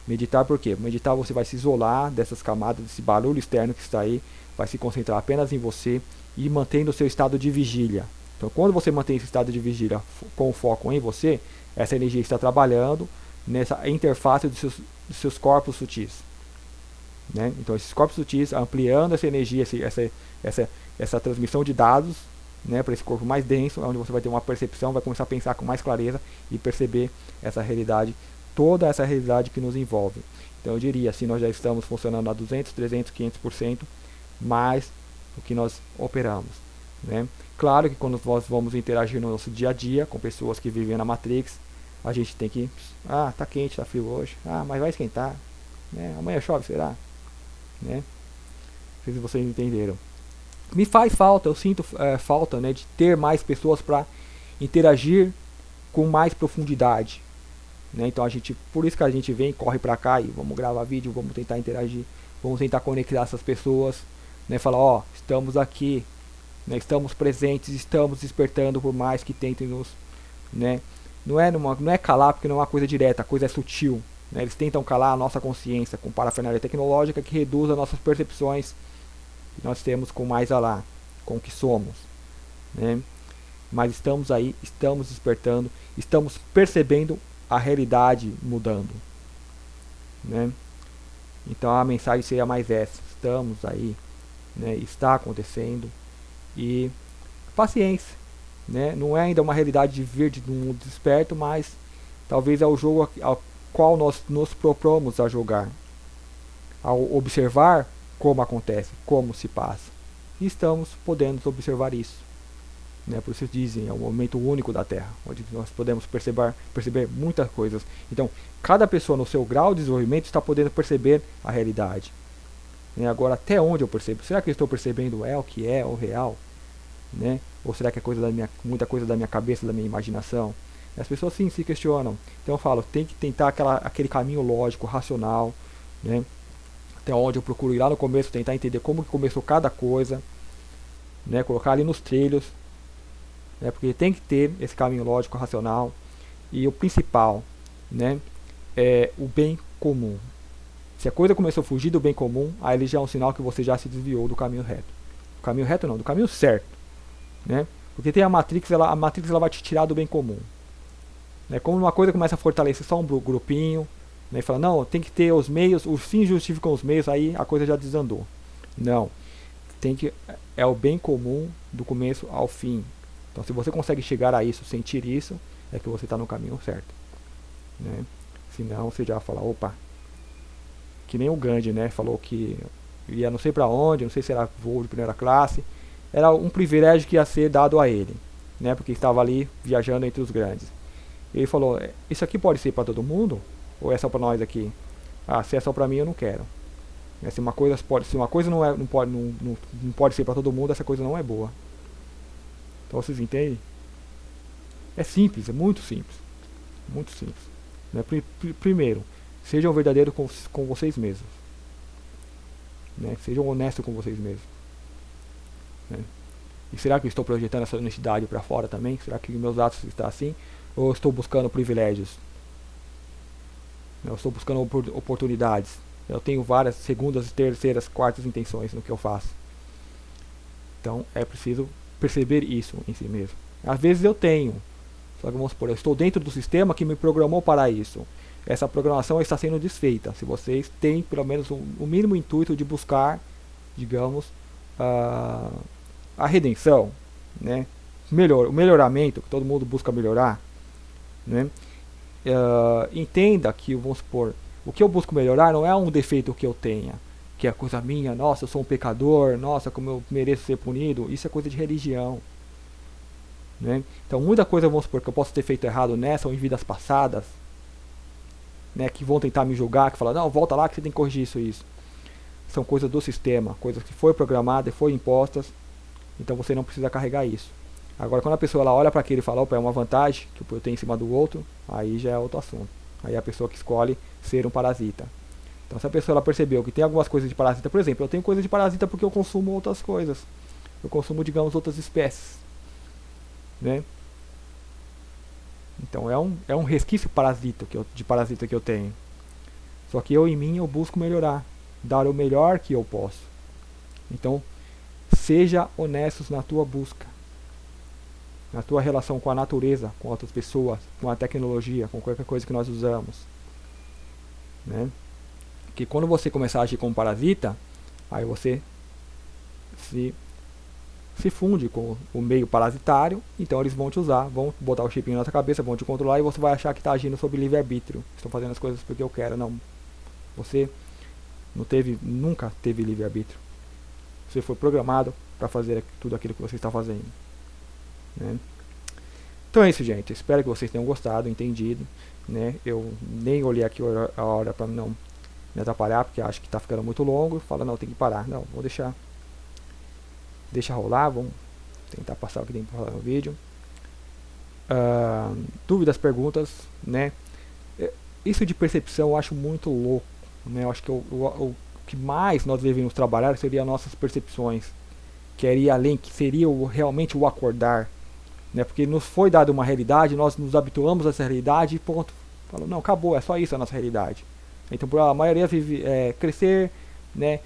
S1: Meditar por quê? Meditar você vai se isolar dessas camadas, desse barulho externo que está aí, vai se concentrar apenas em você e mantendo o seu estado de vigília. Então quando você mantém esse estado de vigília com o foco em você, essa energia está trabalhando nessa interface dos seus corpos sutis. Né? Então esses corpos sutis ampliando essa energia, essa transmissão de dados, né, para esse corpo mais denso, onde você vai ter uma percepção, vai começar a pensar com mais clareza e perceber essa realidade, toda essa realidade que nos envolve. Então eu diria, assim, nós já estamos funcionando a 200, 300, 500% mais do que nós operamos. Né? Claro que quando nós vamos interagir no nosso dia a dia com pessoas que vivem na Matrix, a gente tem que... Ah, tá quente, tá frio hoje. Ah, mas vai esquentar. Né? Amanhã chove, será? Né? Não sei se vocês entenderam. Me faz falta, eu sinto falta, né, de ter mais pessoas para interagir com mais profundidade. Né? Então por isso que a gente vem, corre pra cá e vamos gravar vídeo, vamos tentar interagir, vamos tentar conectar essas pessoas, né? Falar, ó, estamos aqui, né? Estamos presentes, estamos despertando por mais que tentem nos, né? Não é calar porque não é uma coisa direta, a coisa é sutil, né? Eles tentam calar a nossa consciência com parafernália tecnológica que reduz as nossas percepções que nós temos com mais alá, com o que somos, né? Mas estamos aí, estamos despertando, estamos percebendo a realidade mudando, né? Então a mensagem seria mais essa: estamos aí, né? Está acontecendo e paciência, né? Não é ainda uma realidade de verde do mundo desperto, mas talvez é o jogo ao qual nós nos propomos a jogar, ao observar como acontece, como se passa. E estamos podendo observar isso, né? Por isso dizem, é um momento único da Terra, onde nós podemos perceber muitas coisas. Então, cada pessoa no seu grau de desenvolvimento está podendo perceber a realidade. Né? Agora, até onde eu percebo? Será que eu estou percebendo o que é o real? Né? Ou será que é muita coisa da minha cabeça, da minha imaginação? E as pessoas sim se questionam. Então eu falo, tem que tentar aquele caminho lógico, racional, né? Até onde eu procuro ir lá no começo, tentar entender como que começou cada coisa, né? Colocar ali nos trilhos, né? Porque tem que ter esse caminho lógico, racional. E o principal, né? É o bem comum. Se a coisa começou a fugir do bem comum, aí ele já é um sinal que você já se desviou do caminho reto. Do caminho reto não, do caminho certo, né? Porque tem a Matrix ela vai te tirar do bem comum. Né? Como uma coisa começa a fortalecer só um grupinho, né? E fala, não, tem que ter os meios, os fins justificam os meios, aí a coisa já desandou. Não, é o bem comum do começo ao fim. Então se você consegue chegar a isso, sentir isso, é que você está no caminho certo. Né? Senão você já fala, opa, que nem o Gandhi, né? Falou que ia não sei para onde, não sei se era voo de primeira classe, era um privilégio que ia ser dado a ele, né? Porque estava ali viajando entre os grandes. Ele falou, isso aqui pode ser para todo mundo? Ou é só para nós aqui? Ah, se é só para mim eu não quero. Se uma coisa não pode ser para todo mundo, essa coisa não é boa. Então vocês entendem? É simples, é muito simples. Muito simples. Né? Primeiro, sejam verdadeiros com vocês mesmos. Né? Sejam honestos com vocês mesmos. Né? E será que eu estou projetando essa honestidade para fora também? Será que meus atos estão assim? Ou eu estou buscando privilégios? Eu estou buscando oportunidades. Eu tenho várias segundas, terceiras, quartas intenções no que eu faço. Então é preciso perceber isso em si mesmo. Às vezes eu tenho. Só que vamos supor, eu estou dentro do sistema que me programou para isso. Essa programação está sendo desfeita. Se vocês têm pelo menos o mínimo intuito de buscar, digamos, a redenção, né? O melhoramento, que todo mundo busca melhorar, né? Entenda que, vamos supor, o que eu busco melhorar não é um defeito que eu tenha, que é coisa minha, nossa, eu sou um pecador, nossa, como eu mereço ser punido. Isso é coisa de religião, né? Então muita coisa, vamos supor, que eu posso ter feito errado nessa ou em vidas passadas, né, que vão tentar me julgar, que falam, não, volta lá que você tem que corrigir isso e isso. São coisas do sistema, coisas que foi programada e foi impostas, então você não precisa carregar isso. Agora quando a pessoa ela olha para aquilo e fala, opa, é uma vantagem que eu tenho em cima do outro, aí já é outro assunto. Aí é a pessoa que escolhe ser um parasita. Então se a pessoa ela percebeu que tem algumas coisas de parasita, por exemplo, eu tenho coisa de parasita porque eu consumo outras coisas. Eu consumo, digamos, outras espécies, né? Então é um resquício de parasita que eu tenho. Só que eu em mim eu busco melhorar, dar o melhor que eu posso. Então seja honestos na tua busca, na tua relação com a natureza, com outras pessoas, com a tecnologia, com qualquer coisa que nós usamos, né? Que quando você começar a agir como parasita, aí você se funde com o meio parasitário, então eles vão te usar, vão botar o chip na nossa cabeça, vão te controlar e você vai achar que está agindo sob livre-arbítrio. Estou fazendo as coisas porque eu quero. Não. Você nunca teve livre-arbítrio. Você foi programado para fazer tudo aquilo que você está fazendo. Né? Então é isso, gente. Espero que vocês tenham gostado, entendido. Né? Eu nem olhei aqui a hora para não me atrapalhar, porque acho que está ficando muito longo. Fala, não, tem que parar. Não, vou deixar. Deixa rolar, vamos tentar passar o que tem para falar no vídeo. Dúvidas, perguntas, né? Isso de percepção eu acho muito louco, né? Eu acho que o que mais nós devemos trabalhar seria nossas percepções, que iria além, que seria realmente o acordar, né? Porque nos foi dada uma realidade, nós nos habituamos a essa realidade e ponto. Falou, não, acabou, é só isso a nossa realidade. Então a maioria vive crescer, né?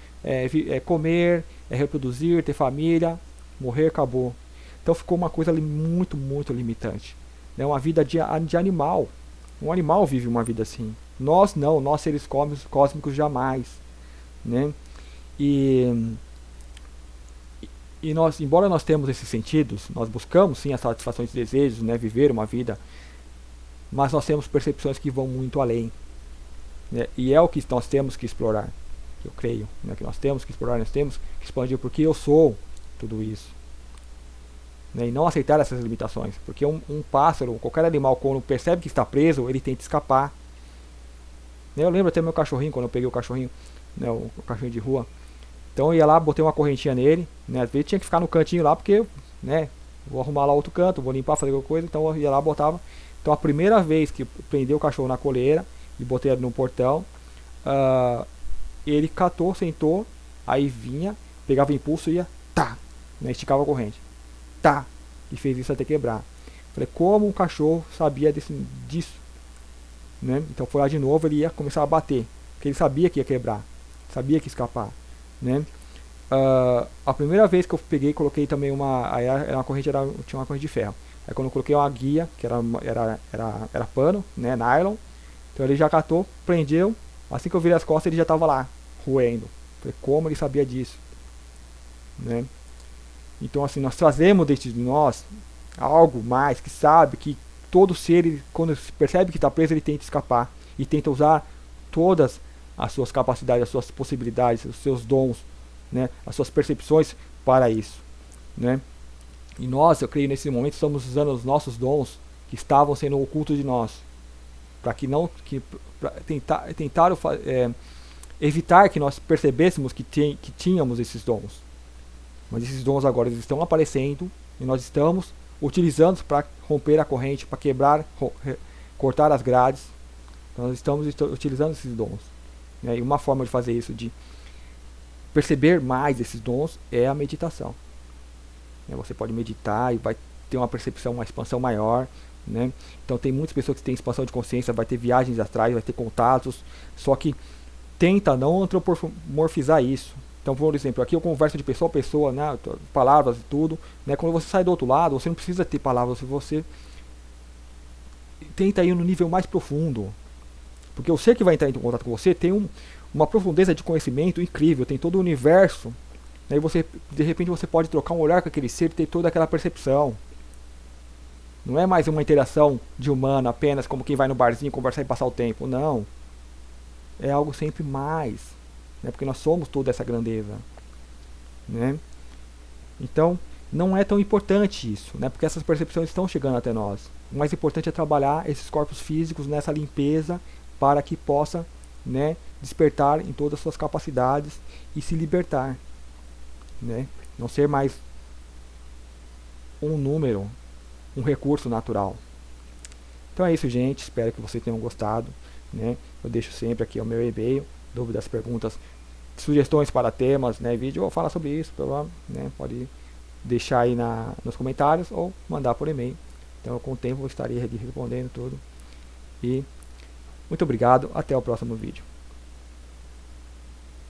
S1: Comer, reproduzir, ter família, morrer, acabou. Então ficou uma coisa ali muito, muito limitante. Né? Uma vida de animal. Um animal vive uma vida assim. Nós não, nós seres cósmicos jamais. Né? E nós, embora nós temos esses sentidos, nós buscamos sim a satisfação de desejos, né? Viver uma vida, mas nós temos percepções que vão muito além. Né? E é o que nós temos que explorar. Eu creio, né, que nós temos que explorar, nós temos que expandir, porque eu sou tudo isso. né, e não aceitar essas limitações, porque um pássaro, qualquer animal, quando percebe que está preso, ele tenta escapar. Eu lembro até meu cachorrinho, quando eu peguei o cachorrinho, né, o cachorrinho de rua. Então eu ia lá, botei uma correntinha nele, né, às vezes tinha que ficar no cantinho lá, porque, né, vou arrumar lá outro canto, vou limpar, fazer alguma coisa, então eu ia lá, botava. Então a primeira vez que eu prendi o cachorro na coleira e botei ele no portão, ele catou, sentou, aí vinha, pegava impulso e ia, tá, né, esticava a corrente, tá, e fez isso até quebrar. Falei, como um cachorro sabia disso? Né? Então foi lá de novo, ele ia começar a bater, porque ele sabia que ia quebrar, sabia que ia escapar, né? A primeira vez que eu peguei, coloquei também era uma corrente, tinha uma corrente de ferro. Aí quando eu coloquei uma guia, que era pano, né, nylon, então ele já catou, prendeu, assim que eu virei as costas ele já estava lá, roendo. Falei, como ele sabia disso? Né? Então assim, nós trazemos dentro de nós algo mais, que sabe que todo ser, ele, quando percebe que está preso, ele tenta escapar e tenta usar todas as suas capacidades, as suas possibilidades, os seus dons, né, as suas percepções para isso, né? E nós, eu creio, nesse momento estamos usando os nossos dons que estavam sendo ocultos de nós, para que não, pra tentar evitar que nós percebêssemos que tínhamos esses dons. Mas esses dons agora eles estão aparecendo e nós estamos utilizando para romper a corrente, para quebrar, cortar as grades. Então nós estamos utilizando esses dons, né? E uma forma de fazer isso, de perceber mais esses dons, é a meditação. Você pode meditar e vai ter uma percepção, uma expansão maior, né? Então tem muitas pessoas que têm expansão de consciência, vai ter viagens astrais, vai ter contatos, só que tenta não antropomorfizar isso. Então, por exemplo, aqui eu converso de pessoa a pessoa, né, palavras e tudo, né? Quando você sai do outro lado, você não precisa ter palavras, você tenta ir no nível mais profundo, porque o ser que vai entrar em contato com você tem uma profundeza de conhecimento incrível, tem todo o universo, né? E você, de repente você pode trocar um olhar com aquele ser e ter toda aquela percepção. Não é mais uma interação de humano apenas como quem vai no barzinho conversar e passar o tempo, não. É algo sempre mais, né? Porque nós somos toda essa grandeza, né? Então não é tão importante isso, né? Porque essas percepções estão chegando até nós. O mais importante é trabalhar esses corpos físicos nessa limpeza para que possa, né, despertar em todas as suas capacidades e se libertar, né? Não ser mais um número, um recurso natural. Então é isso, gente, espero que vocês tenham gostado, né? Eu deixo sempre aqui o meu e-mail, dúvidas, perguntas, sugestões para temas, né, vídeo, ou falar sobre isso, né? Pode deixar aí nos comentários ou mandar por e-mail. Então com o tempo eu estaria respondendo tudo. E muito obrigado, até o próximo vídeo.